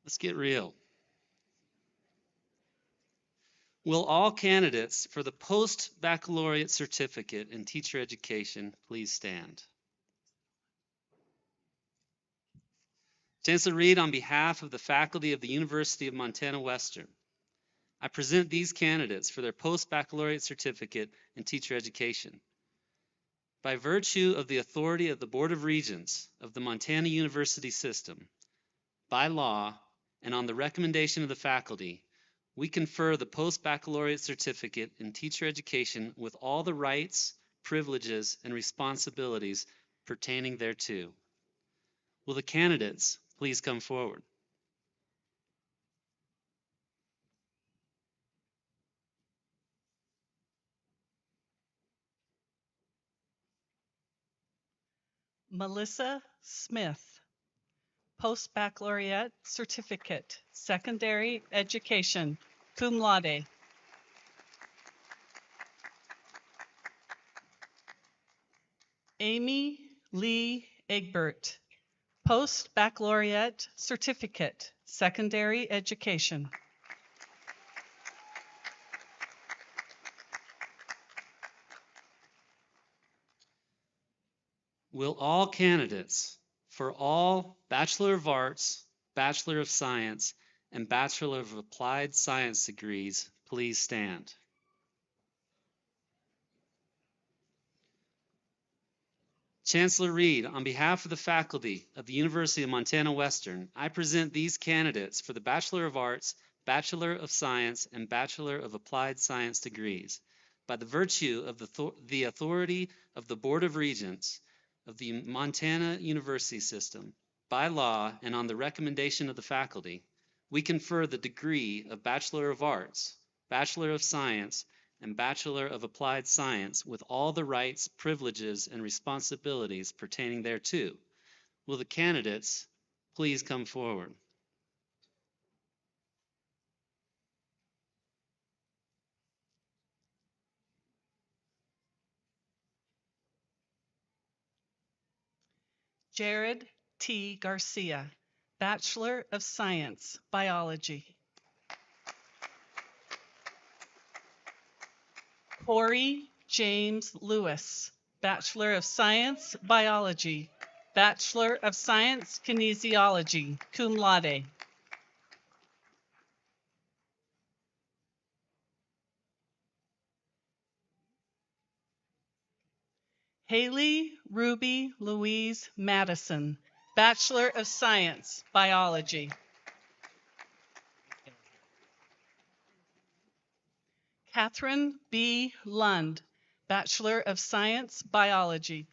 Let's get real. Will all candidates for the post-baccalaureate certificate in teacher education please stand? Chancellor Reed, on behalf of the faculty of the University of Montana Western, I present these candidates for their post-baccalaureate certificate in teacher education. By virtue of the authority of the Board of Regents of the Montana University System, by law, and on the recommendation of the faculty, we confer the post-baccalaureate certificate in teacher education with all the rights, privileges, and responsibilities pertaining thereto. Will the candidates please come forward? Melissa Smith, Post-Baccalaureate Certificate, Secondary Education, cum laude. Amy Lee Egbert, Post-Baccalaureate Certificate, Secondary Education. Will all candidates for all Bachelor of Arts, Bachelor of Science, and Bachelor of Applied Science degrees please stand? Chancellor Reed, on behalf of the faculty of the University of Montana Western, I present these candidates for the Bachelor of Arts, Bachelor of Science, and Bachelor of Applied Science degrees. By the virtue of the authority of the Board of Regents of the Montana University System, by law and on the recommendation of the faculty, we confer the degree of Bachelor of Arts, Bachelor of Science, and Bachelor of Applied Science with all the rights, privileges, and responsibilities pertaining thereto. Will the candidates please come forward? Jared T. Garcia, Bachelor of Science, Biology. Corey James Lewis, Bachelor of Science, Biology. Bachelor of Science, Kinesiology, cum laude. Haley Ruby Louise Madison, Bachelor of Science, Biology. Catherine B. Lund, Bachelor of Science, Biology.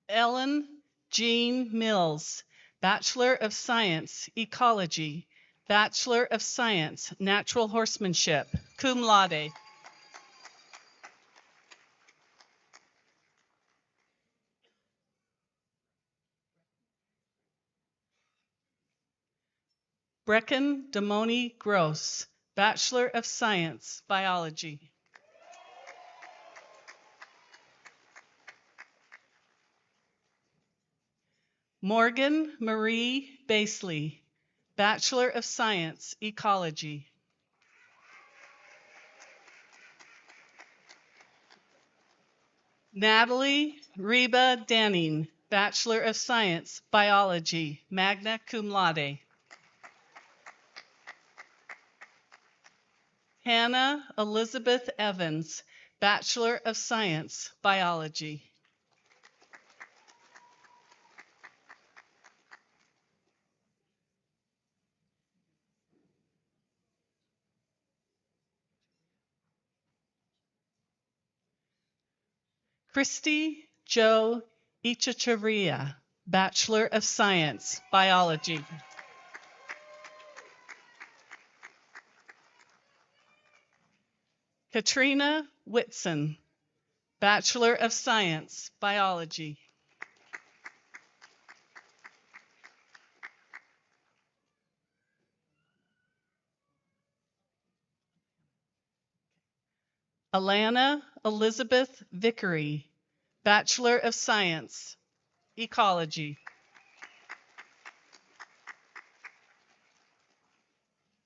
Ellen Jean Mills, Bachelor of Science, Ecology. Bachelor of Science, Natural Horsemanship, cum laude. Brecken Damoni Gross, Bachelor of Science, Biology. Morgan Marie Basley, Bachelor of Science, Ecology. Natalie Reba Danning, Bachelor of Science, Biology, magna cum laude. Hannah Elizabeth Evans, Bachelor of Science, Biology. Christy Jo Ichacharia, Bachelor of Science, Biology. Katrina Whitson, Bachelor of Science, Biology. Alana Elizabeth Vickery, Bachelor of Science, Ecology.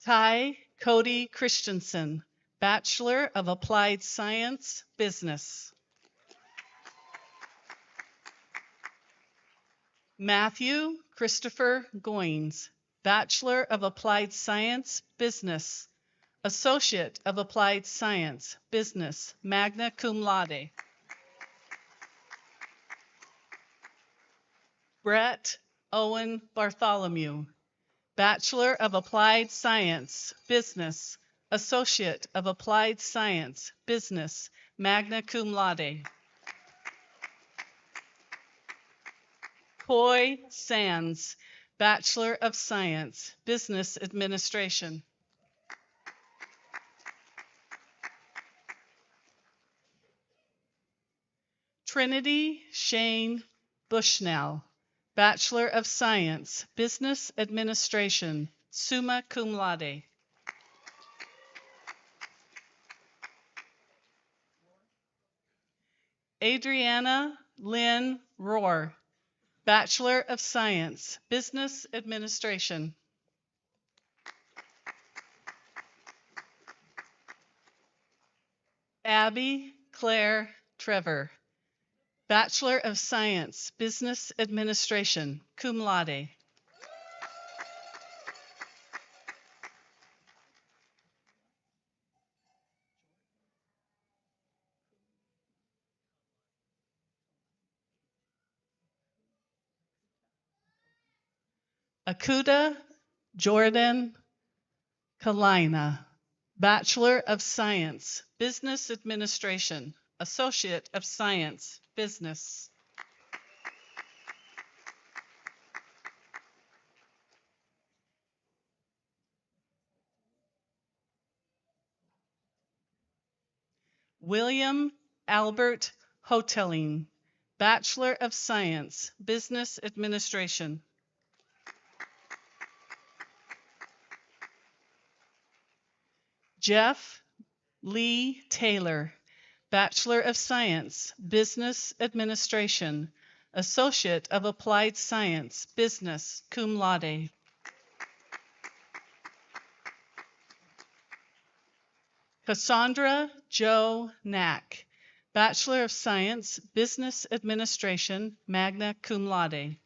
Ty Cody Christensen, Bachelor of Applied Science, Business. Matthew Christopher Goines, Bachelor of Applied Science, Business. Associate of Applied Science, Business, magna cum laude. Brett Owen Bartholomew, Bachelor of Applied Science, Business, Associate of Applied Science, Business, magna cum laude. Coy Sands, Bachelor of Science, Business Administration. Trinity Shane Bushnell, Bachelor of Science, Business Administration, summa cum laude. Adriana Lynn Rohr, Bachelor of Science, Business Administration. Abby Claire Trevor, Bachelor of Science, Business Administration, cum laude. Akuda Jordan Kalina, Bachelor of Science, Business Administration, Associate of Science, Business. William Albert Hoteling, Bachelor of Science, Business Administration. Jeff Lee Taylor, Bachelor of Science, Business Administration, Associate of Applied Science, Business, cum laude. Cassandra Jo Knack, Bachelor of Science, Business Administration, magna cum laude.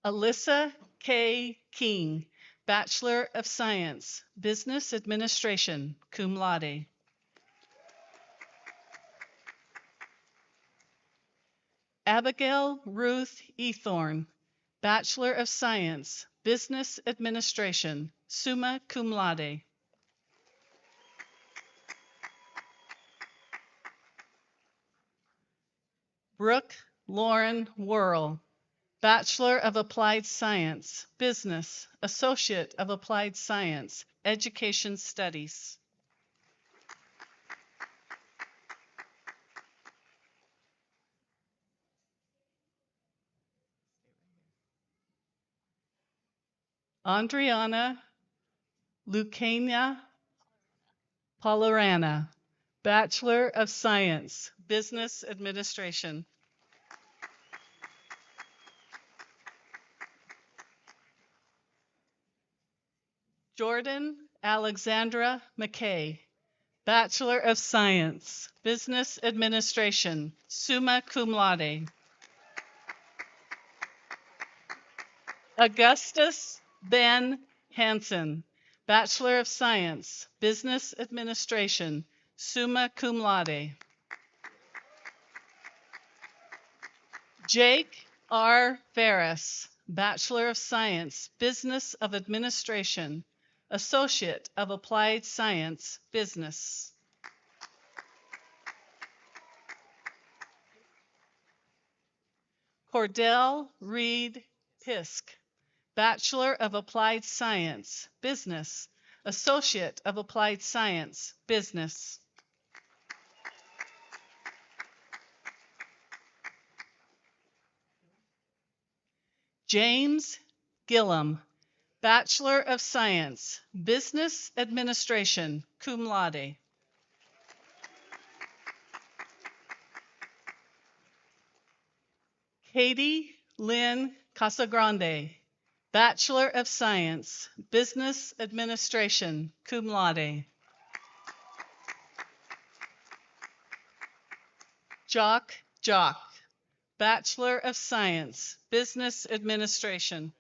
Alyssa K. King, Bachelor of Science, Business Administration, cum laude. Abigail Ruth Ethorn, Bachelor of Science, Business Administration, summa cum laude. Brooke Lauren Worrell, Bachelor of Applied Science, Business, Associate of Applied Science, Education Studies. Andriana Lucania Polarana, Bachelor of Science, Business Administration. Jordan Alexandra McKay, Bachelor of Science, Business Administration, summa cum laude. Augustus Ben Hansen, Bachelor of Science, Business Administration, summa cum laude. Jake R. Ferris, Bachelor of Science, Business of Administration, Associate of Applied Science, Business. Cordell Reed Pisk, Bachelor of Applied Science, Business, Associate of Applied Science, Business. James Gillum, Bachelor of Science, Business Administration, cum laude. Katie Lynn Casagrande, Bachelor of Science, Business Administration, cum laude. Jock, Bachelor of Science, Business Administration.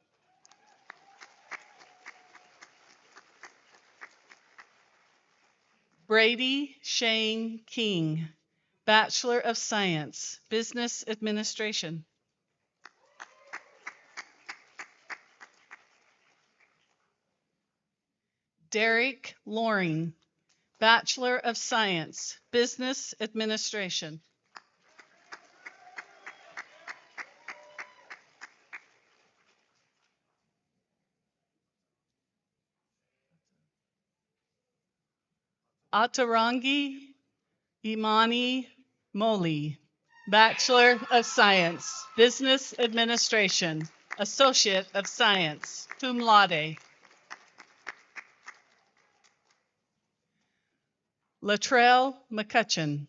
Brady Shane King, Bachelor of Science, Business Administration. Derek Loring, Bachelor of Science, Business Administration. Atarangi Imani Moli, Bachelor of Science, Business Administration, Associate of Science, cum laude. Latrell McCutcheon,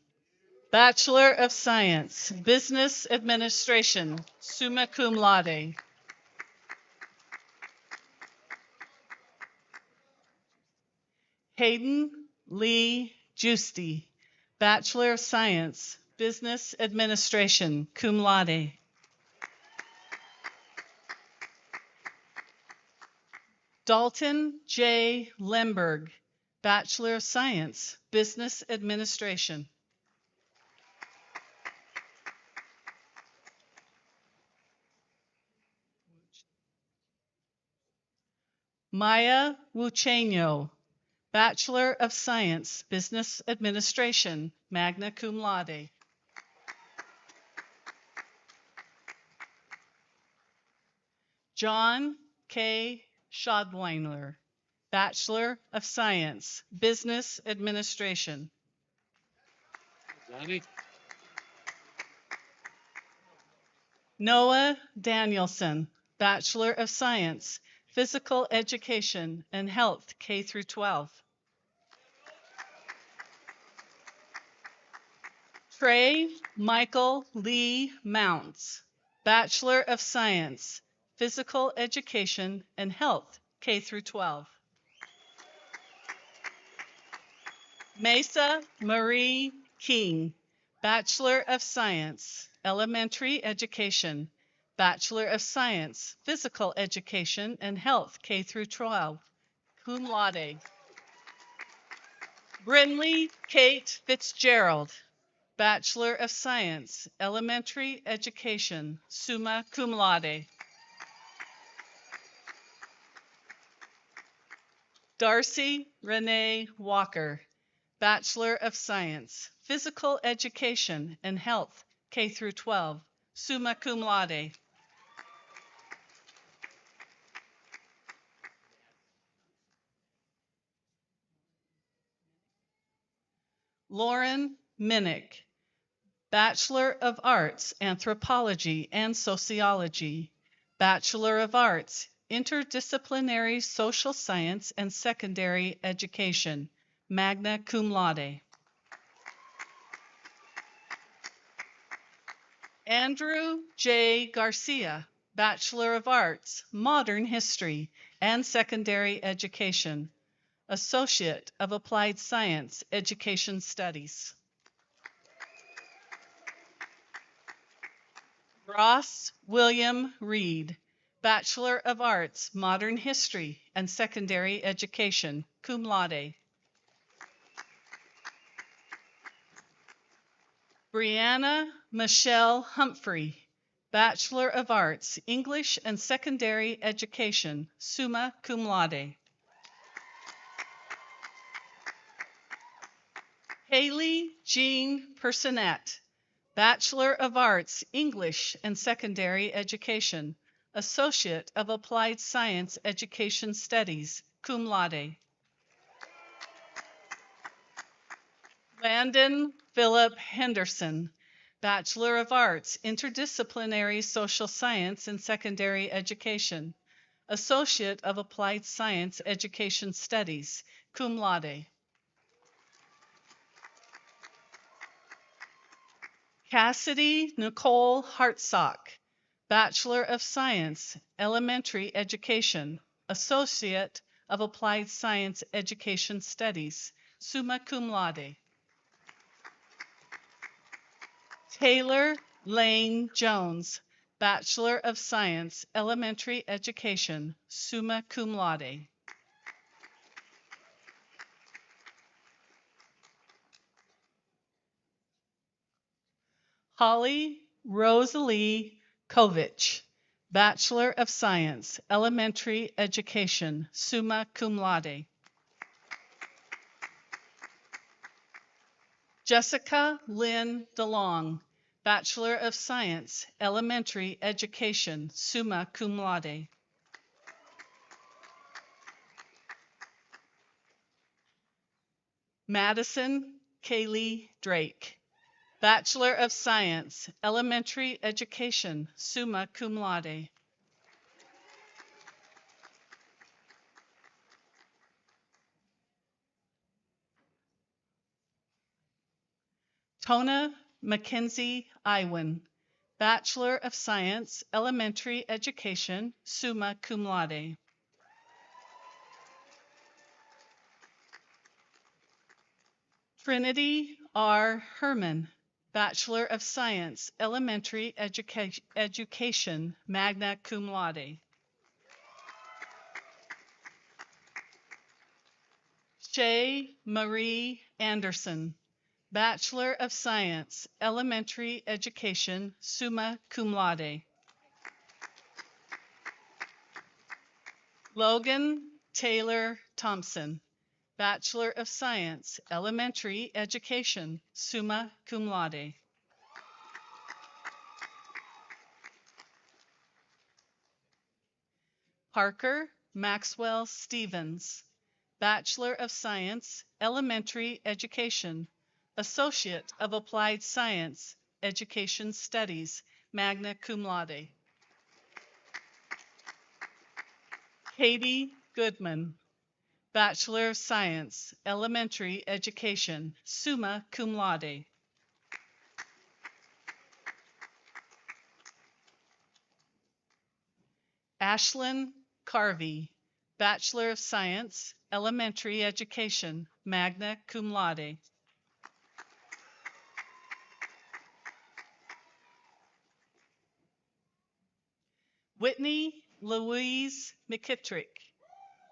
Bachelor of Science, Business Administration, summa cum laude. Hayden Lee Giusti, Bachelor of Science, Business Administration, cum laude. Dalton J. Lemberg, Bachelor of Science, Business Administration. Maya Wucheño, Bachelor of Science, Business Administration, magna cum laude. John K. Schadweiner, Bachelor of Science, Business Administration. Johnny? Noah Danielson, Bachelor of Science, Physical Education and Health, K through 12. Trey Michael Lee Mounts, Bachelor of Science, Physical Education and Health, K through 12. Mesa Marie King, Bachelor of Science, Elementary Education, Bachelor of Science, Physical Education and Health, K through 12, cum laude. Brinley Kate Fitzgerald, Bachelor of Science, Elementary Education, summa cum laude. Darcy Renee Walker, Bachelor of Science, Physical Education and Health, K through 12, summa cum laude. Lauren Minnick, Bachelor of Arts, Anthropology and Sociology, Bachelor of Arts, Interdisciplinary Social Science and Secondary Education, magna cum laude. Andrew J. Garcia, Bachelor of Arts, Modern History and Secondary Education, Associate of Applied Science, Education Studies. Ross William Reed, Bachelor of Arts, Modern History and Secondary Education, cum laude. Brianna Michelle Humphrey, Bachelor of Arts, English and Secondary Education, summa cum laude. Haley Jean Personette, Bachelor of Arts, English and Secondary Education, Associate of Applied Science Education Studies, cum laude. Landon Philip Henderson, Bachelor of Arts, Interdisciplinary Social Science and Secondary Education, Associate of Applied Science Education Studies, cum laude. Cassidy Nicole Hartsock, Bachelor of Science, Elementary Education, Associate of Applied Science Education Studies, summa cum laude. Taylor Lane Jones, Bachelor of Science, Elementary Education, summa cum laude. Holly Rosalie Kovich, Bachelor of Science, Elementary Education, summa cum laude. Jessica Lynn DeLong, Bachelor of Science, Elementary Education, summa cum laude. Madison Kaylee Drake, Bachelor of Science, Elementary Education, summa cum laude. Tona Mackenzie Iwin, Bachelor of Science, Elementary Education, summa cum laude. Trinity R. Herman, Bachelor of Science, Elementary Education, magna cum laude. Shay Marie Anderson, Bachelor of Science, Elementary Education, summa cum laude. Logan Taylor Thompson, Bachelor of Science, Elementary Education, summa cum laude. Parker Maxwell Stevens, Bachelor of Science, Elementary Education, Associate of Applied Science, Education Studies, magna cum laude. Katie Goodman, Bachelor of Science, Elementary Education, summa cum laude. Ashlyn Carvey, Bachelor of Science, Elementary Education, magna cum laude. Whitney Louise McKittrick,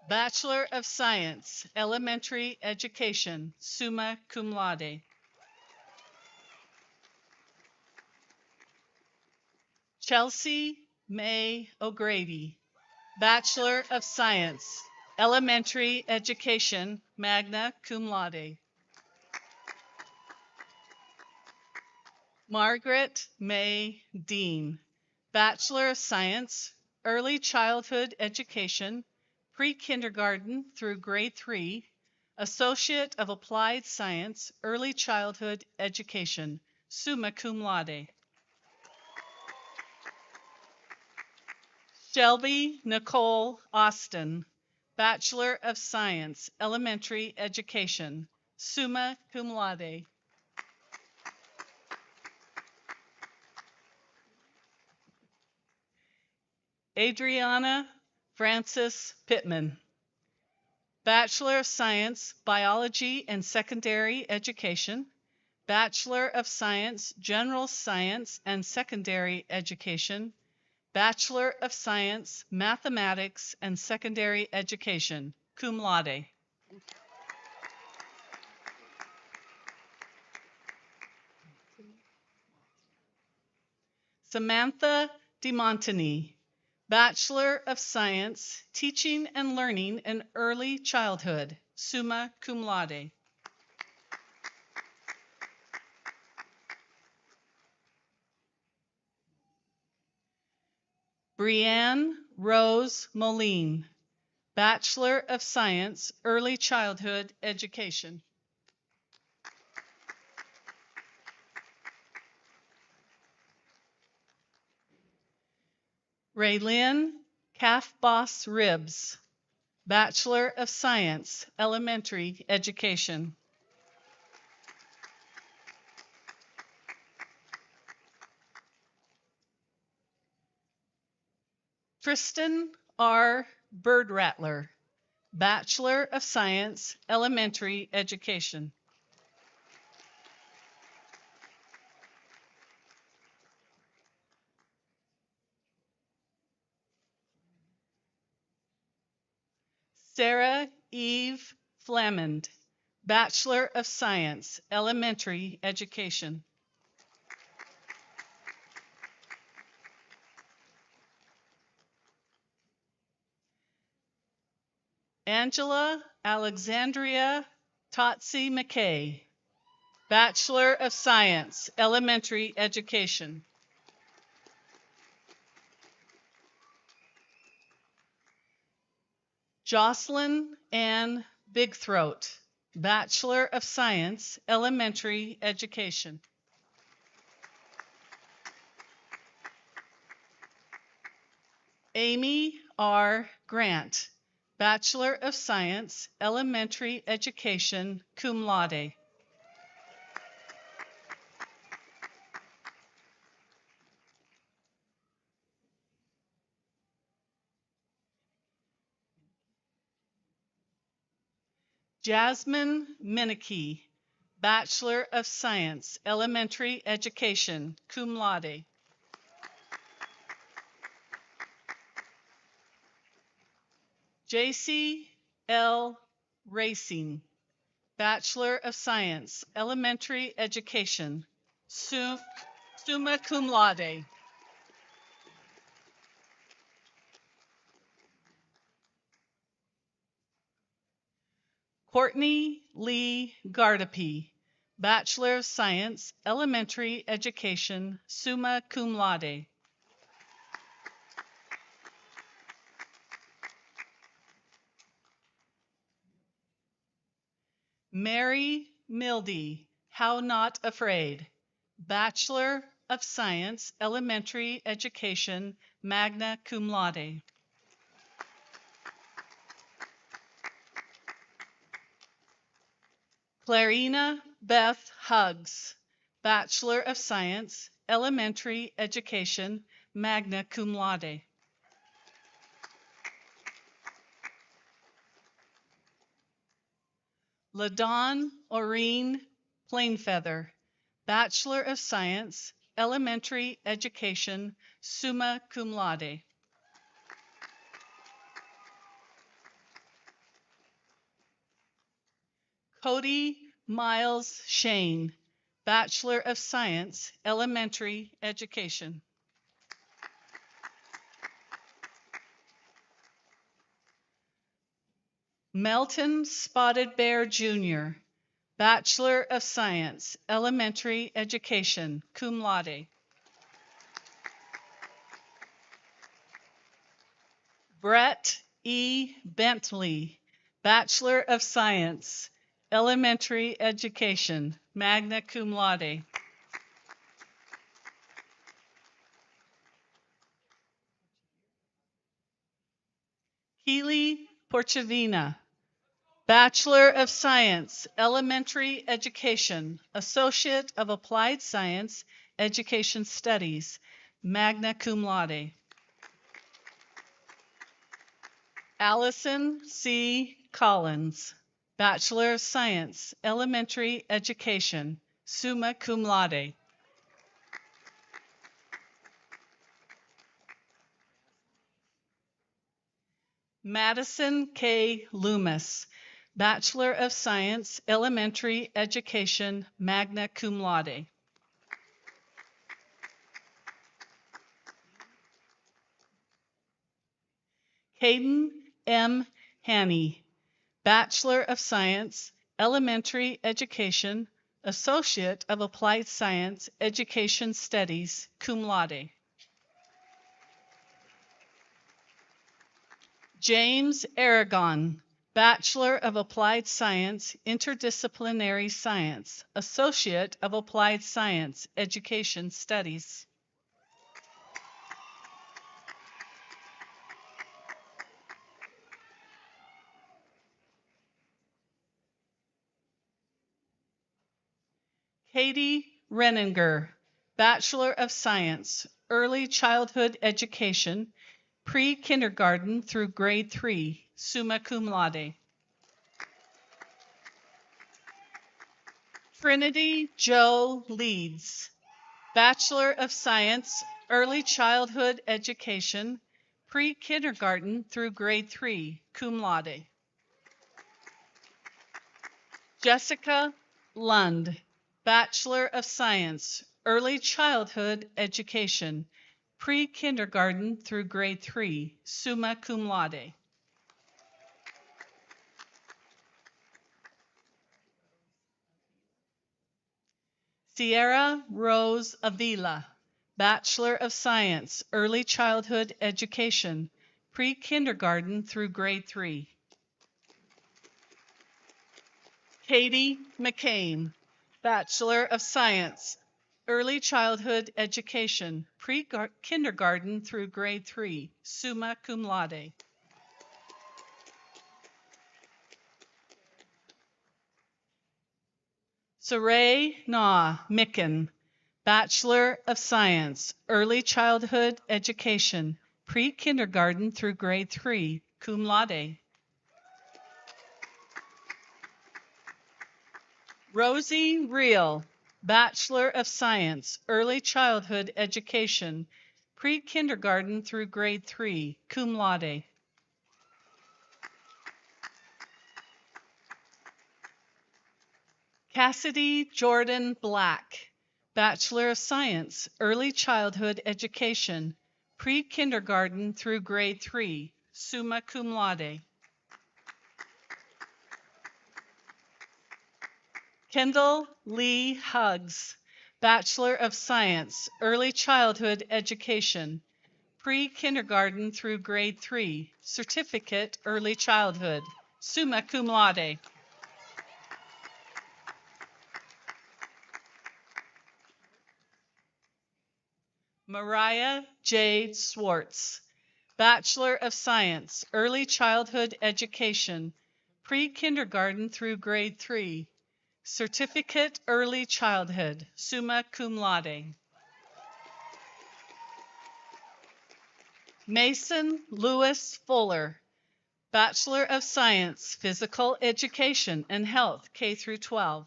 Bachelor of Science, Elementary Education, summa cum laude. Chelsea May O'Grady, Bachelor of Science, Elementary Education, magna cum laude. Margaret May Dean, Bachelor of Science, Early Childhood Education, Pre-Kindergarten through Grade 3, Associate of Applied Science, Early Childhood Education, summa cum laude. Shelby Nicole Austin, Bachelor of Science, Elementary Education, summa cum laude. Adriana Frances Pittman, Bachelor of Science, Biology and Secondary Education, Bachelor of Science, General Science and Secondary Education, Bachelor of Science, Mathematics and Secondary Education, cum laude. Samantha DeMontini, Bachelor of Science, Teaching and Learning in Early Childhood, summa cum laude. Brianne Rose Moline, Bachelor of Science, Early Childhood Education. Raylyn Calf-Boss Ribbs, Bachelor of Science, Elementary Education. Tristan R. Birdrattler, Bachelor of Science, Elementary Education. Sarah Eve Flamand, Bachelor of Science, Elementary Education. Angela Alexandria Totsi McKay, Bachelor of Science, Elementary Education. Jocelyn Ann Bigthroat, Bachelor of Science, Elementary Education. Amy R. Grant, Bachelor of Science, Elementary Education, cum laude. Jasmine Minneke, Bachelor of Science, Elementary Education, cum laude. JC L. Racing, Bachelor of Science, Elementary Education, summa cum laude. Courtney Lee Gardapi, Bachelor of Science, Elementary Education, summa cum laude. Mary Mildy, How Not Afraid, Bachelor of Science, Elementary Education, magna cum laude. Clarina Beth Huggs, Bachelor of Science, Elementary Education, magna cum laude. LaDawn Oreen Plainfeather, Bachelor of Science, Elementary Education, summa cum laude. Cody Miles Shane, Bachelor of Science, Elementary Education. Melton Spotted Bear Jr., Bachelor of Science, Elementary Education, cum laude. Brett E. Bentley, Bachelor of Science, Elementary Education, magna cum laude. Keely Porchavina, Bachelor of Science, Elementary Education, Associate of Applied Science, Education Studies, magna cum laude. Allison C. Collins, Bachelor of Science, Elementary Education, summa cum laude. Madison K. Loomis, Bachelor of Science, Elementary Education, magna cum laude. Caden M. Haney, Bachelor of Science, Elementary Education, Associate of Applied Science, Education Studies, cum laude. James Aragon, Bachelor of Applied Science, Interdisciplinary Science, Associate of Applied Science, Education Studies. Katie Renninger, Bachelor of Science, Early Childhood Education, Pre-Kindergarten through Grade 3, summa cum laude. Trinity Joe Leeds, Bachelor of Science, Early Childhood Education, Pre-Kindergarten through Grade 3, cum laude. Jessica Lund, Bachelor of Science, Early Childhood Education, Pre-Kindergarten through Grade 3, summa cum laude. Sierra Rose Avila, Bachelor of Science, Early Childhood Education, Pre-Kindergarten through Grade 3. Katie McCain, Bachelor of Science, Early Childhood Education, Pre-Kindergarten through Grade 3, summa cum laude. Saray Na Micken, Bachelor of Science, Early Childhood Education, Pre-Kindergarten through Grade 3, cum laude. Rosie Reel, Bachelor of Science, Early Childhood Education, pre-kindergarten through grade 3, cum laude. Cassidy Jordan Black, Bachelor of Science, Early Childhood Education, pre-kindergarten through grade 3, summa cum laude. Kendall Lee Huggs, Bachelor of Science, Early Childhood Education, pre-kindergarten through grade 3, certificate Early Childhood, summa cum laude. Mariah Jade Swartz, Bachelor of Science, Early Childhood Education, pre-kindergarten through grade 3, certificate Early Childhood, summa cum laude. Mason Lewis Fuller, Bachelor of Science, Physical Education and Health, K through 12.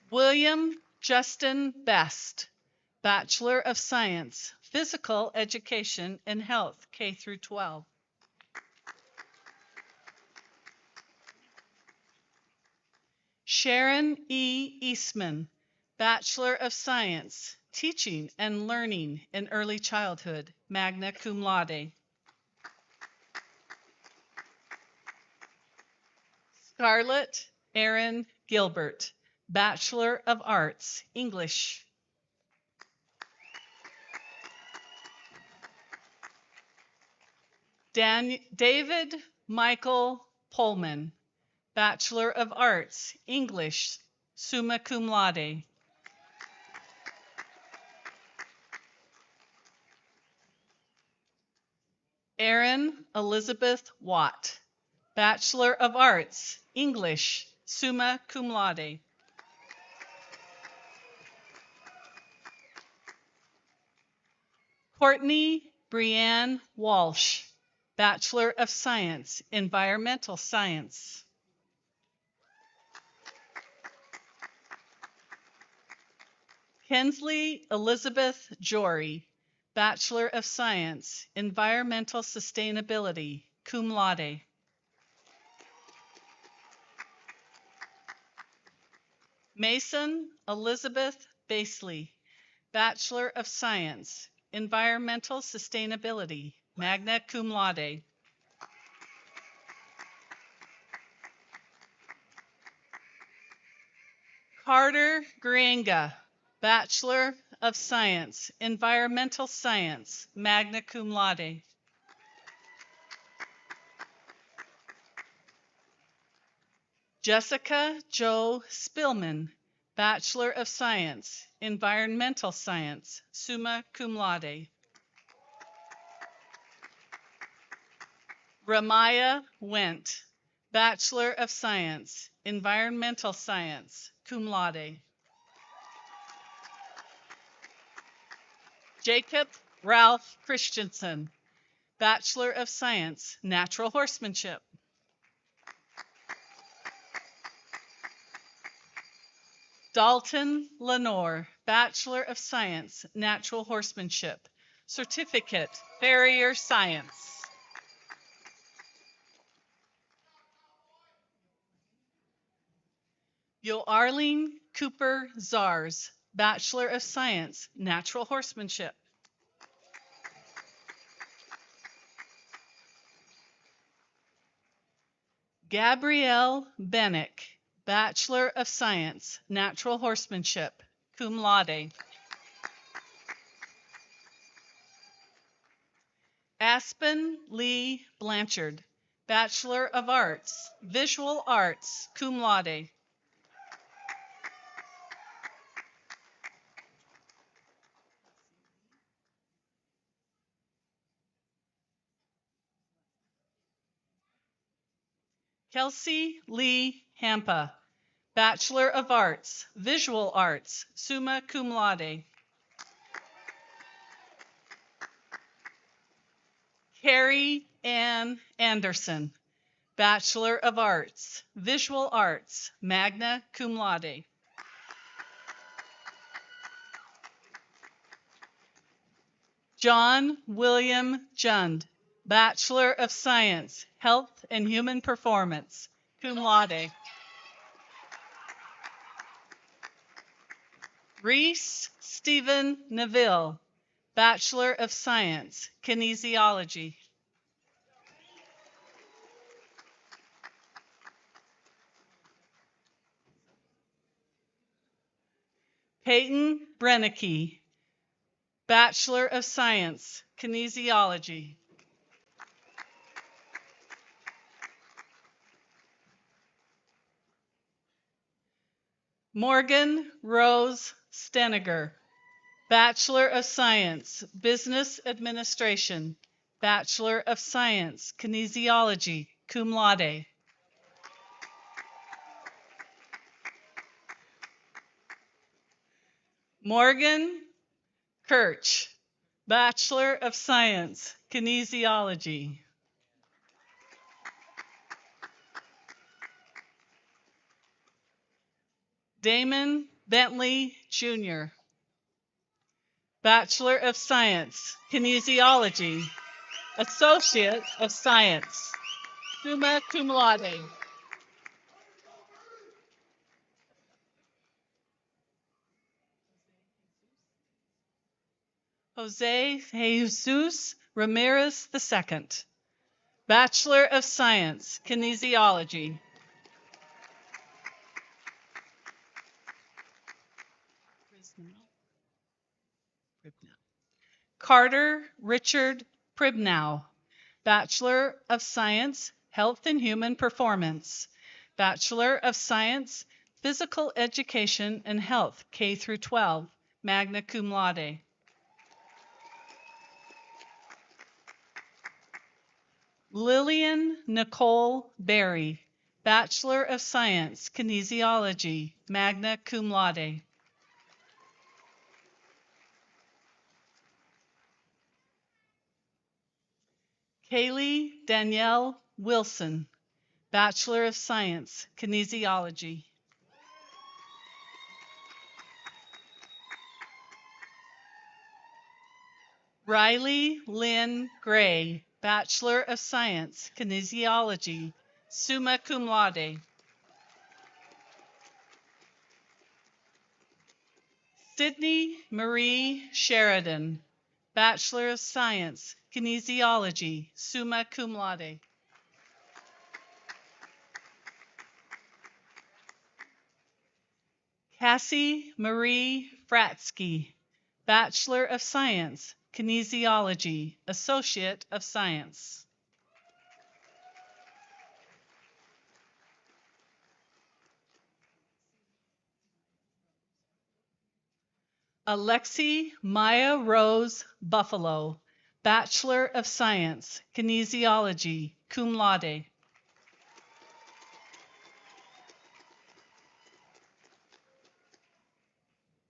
William Justin Best, Bachelor of Science, Physical Education and Health, K through 12. Sharon E. Eastman, Bachelor of Science, Teaching and Learning in Early Childhood, magna cum laude. Scarlett Erin Gilbert, Bachelor of Arts, English. David Michael Pullman, Bachelor of Arts, English, summa cum laude. Erin Elizabeth Watt, Bachelor of Arts, English, summa cum laude. Courtney Brianne Walsh, Bachelor of Science, Environmental Science. Kensley Elizabeth Jory, Bachelor of Science, Environmental Sustainability, cum laude. Mason Elizabeth Basley, Bachelor of Science, Environmental Sustainability, magna cum laude. Carter Grienga, Bachelor of Science, Environmental Science, magna cum laude. Jessica Jo Spillman, Bachelor of Science, Environmental Science, summa cum laude. Ramaya Went, Bachelor of Science, Environmental Science, cum laude. Jacob Ralph Christensen, Bachelor of Science, Natural Horsemanship. Dalton Lenore, Bachelor of Science, Natural Horsemanship, certificate, Farrier Science. Yoarlene Cooper Zars, Bachelor of Science, Natural Horsemanship. Gabrielle Bennick, Bachelor of Science, Natural Horsemanship, cum laude. Aspen Lee Blanchard, Bachelor of Arts, Visual Arts, cum laude. Kelsey Lee Hampa, Bachelor of Arts, Visual Arts, summa cum laude. Carrie Ann Anderson, Bachelor of Arts, Visual Arts, magna cum laude. John William Jund, Bachelor of Science, Health and Human Performance, cum laude. Reese Stephen Neville, Bachelor of Science, Kinesiology. Peyton Brennicky, Bachelor of Science, Kinesiology. Morgan Rose Steniger, Bachelor of Science, Business Administration, Bachelor of Science, Kinesiology, cum laude. Morgan Kirch, Bachelor of Science, Kinesiology. Damon Bentley Jr., Bachelor of Science, Kinesiology, Associate of Science, summa cum laude. Jose Jesus Ramirez II, Bachelor of Science, Kinesiology. Carter Richard Pribnow, Bachelor of Science, Health and Human Performance, Bachelor of Science, Physical Education and Health, K through 12, magna cum laude. Lillian Nicole Berry, Bachelor of Science, Kinesiology, magna cum laude. Kaylee Danielle Wilson, Bachelor of Science, Kinesiology. Riley Lynn Gray, Bachelor of Science, Kinesiology, summa cum laude. Sydney Marie Sheridan, Bachelor of Science, Kinesiology, summa cum laude. Cassie Marie Fratsky, Bachelor of Science, Kinesiology, Associate of Science. Alexi Maya Rose Buffalo, Bachelor of Science, Kinesiology, cum laude.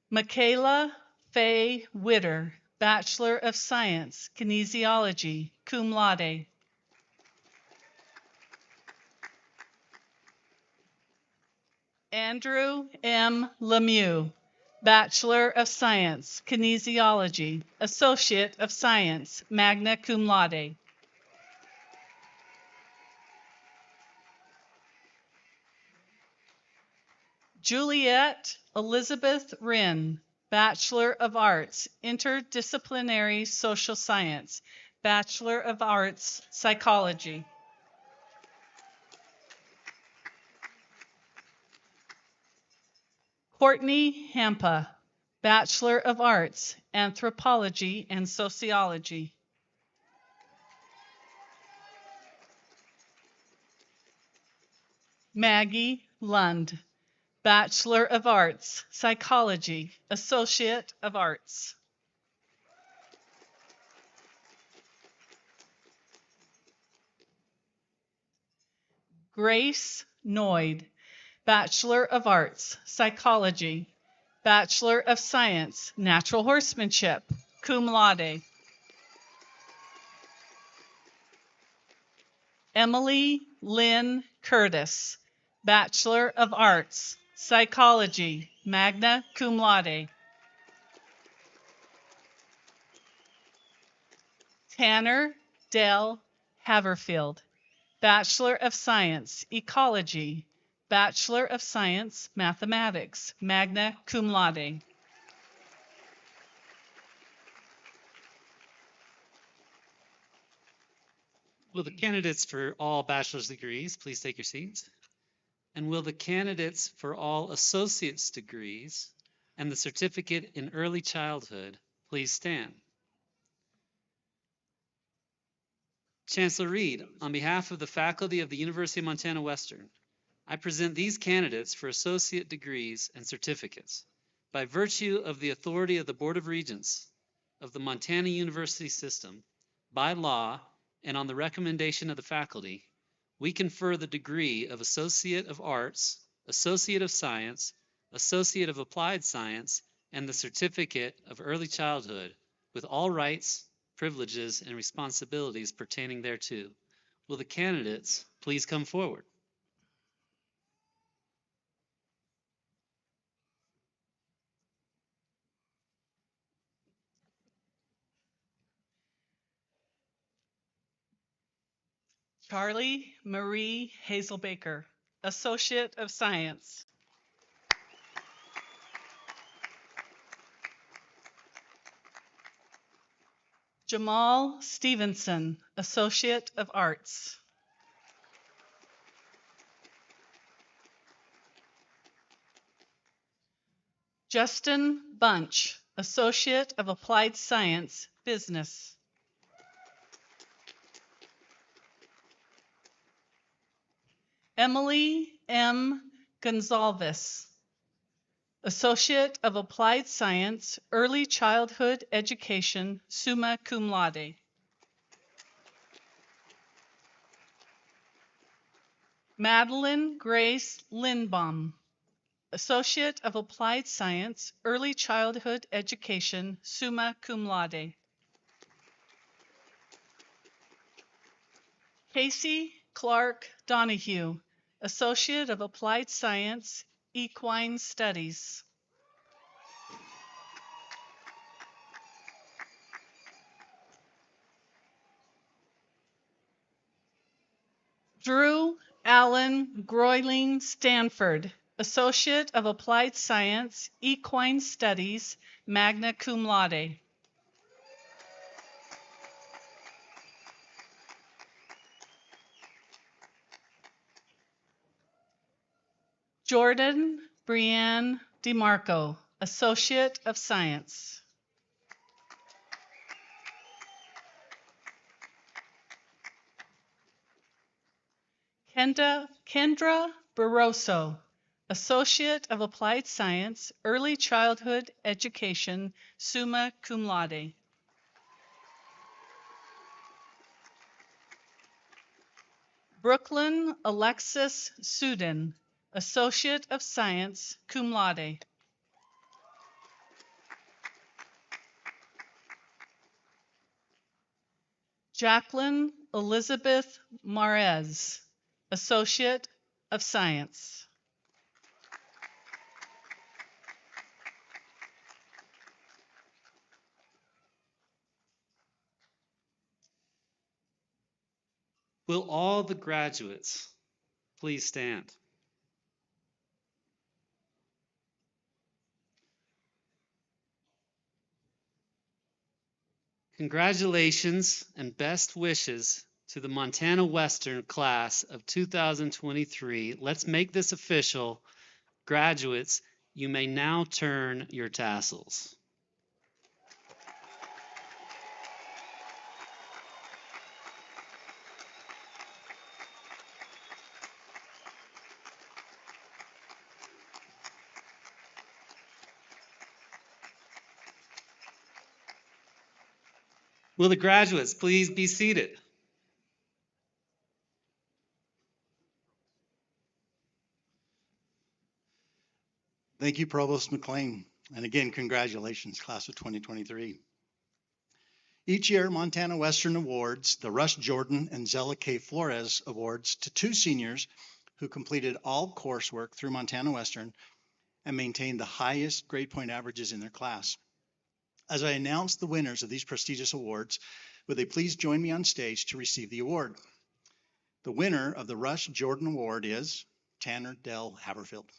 Michaela Faye Witter, Bachelor of Science, Kinesiology, cum laude. Andrew M. Lemieux, Bachelor of Science, Kinesiology, Associate of Science, magna cum laude. Juliet Elizabeth Wren, Bachelor of Arts, Interdisciplinary Social Science, Bachelor of Arts, Psychology. Courtney Hampa, Bachelor of Arts, Anthropology and Sociology. Maggie Lund, Bachelor of Arts, Psychology, Associate of Arts. Grace Noyd, Bachelor of Arts, Psychology, Bachelor of Science, Natural Horsemanship, cum laude. Emily Lynn Curtis, Bachelor of Arts, Psychology, magna cum laude. Tanner Dell Haverfield, Bachelor of Science, Ecology, Bachelor of Science, Mathematics, magna cum laude. Will the candidates for all bachelor's degrees please take your seats? And will the candidates for all associate's degrees and the certificate in early childhood please stand? Chancellor Reed, on behalf of the faculty of the University of Montana Western, I present these candidates for associate degrees and certificates. By virtue of the authority of the Board of Regents of the Montana University System, by law, and on the recommendation of the faculty, we confer the degree of Associate of Arts, Associate of Science, Associate of Applied Science, and the Certificate of Early Childhood with all rights, privileges, and responsibilities pertaining thereto. Will the candidates please come forward? Charlie Marie Hazelbaker, Associate of Science. Jamal Stevenson, Associate of Arts. Justin Bunch, Associate of Applied Science, Business. Emily M. Gonzalez, Associate of Applied Science, Early Childhood Education, summa cum laude. Madeline Grace Lindbaum, Associate of Applied Science, Early Childhood Education, summa cum laude. Casey Clark Donahue, Associate of Applied Science, Equine Studies. Drew Allen Groyling Stanford, Associate of Applied Science, Equine Studies, magna cum laude. Jordan Brianne DeMarco, Associate of Science. Kendra Barroso, Associate of Applied Science, Early Childhood Education, summa cum laude. Brooklyn Alexis Sudin, Associate of Science, cum laude. Jacqueline Elizabeth Marez, Associate of Science. Will all the graduates please stand? Congratulations and best wishes to the Montana Western class of 2023. Let's make this official. Graduates, you may now turn your tassels. Will the graduates please be seated? Thank you, Provost McLean. And again, congratulations, class of 2023. Each year, Montana Western awards the Rush Jordan and Zella K. Flores Awards to 2 seniors who completed all coursework through Montana Western and maintained the highest grade point averages in their class. As I announce the winners of these prestigious awards, would they please join me on stage to receive the award? The winner of the Rush Jordan Award is Tanner Dell Haverfield.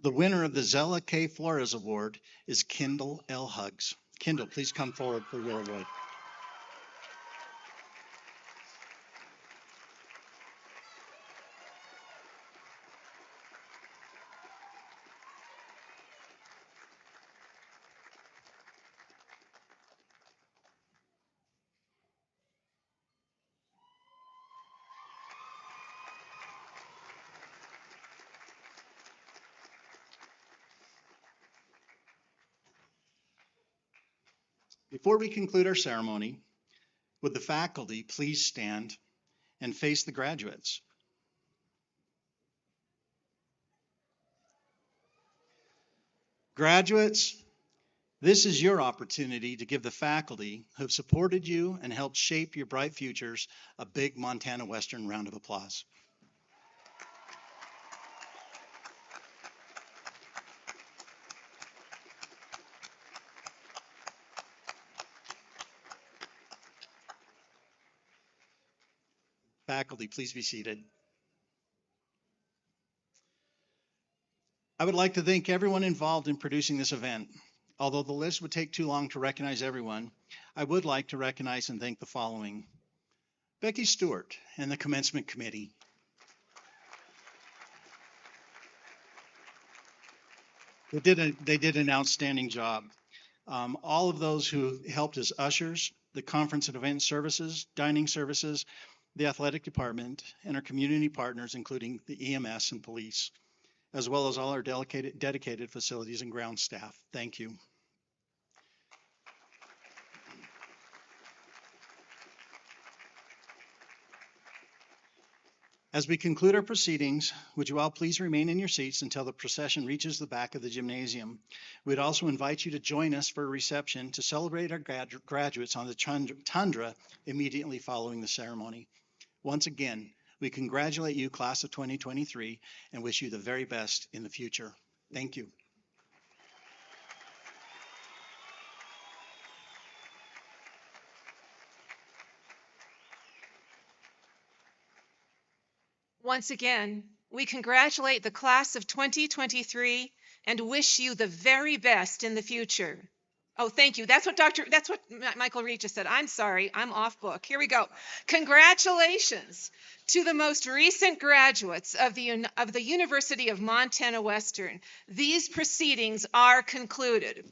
The winner of the Zella K. Flores Award is Kendall L. Huggs. Kendall, please come forward for your award. Before we conclude our ceremony, would the faculty please stand and face the graduates? Graduates, this is your opportunity to give the faculty who have supported you and helped shape your bright futures a big Montana Western round of applause. Faculty, please be seated. I would like to thank everyone involved in producing this event. Although the list would take too long to recognize everyone, I would like to recognize and thank the following: Becky Stewart and the Commencement Committee. They did an outstanding job. All of those who helped as ushers, the conference and event services, dining services, the athletic department, and our community partners, including the EMS and police, as well as all our dedicated facilities and ground staff. Thank you. As we conclude our proceedings, would you all please remain in your seats until the procession reaches the back of the gymnasium? We'd also invite you to join us for a reception to celebrate our graduates on the tundra immediately following the ceremony. Once again, we congratulate you, class of 2023, and wish you the very best in the future. Thank you. Once again, we congratulate the class of 2023 and wish you the very best in the future. Oh, thank you. That's what Michael Reed just said. I'm sorry, I'm off book. Here we go. Congratulations to the most recent graduates of the University of Montana Western. These proceedings are concluded.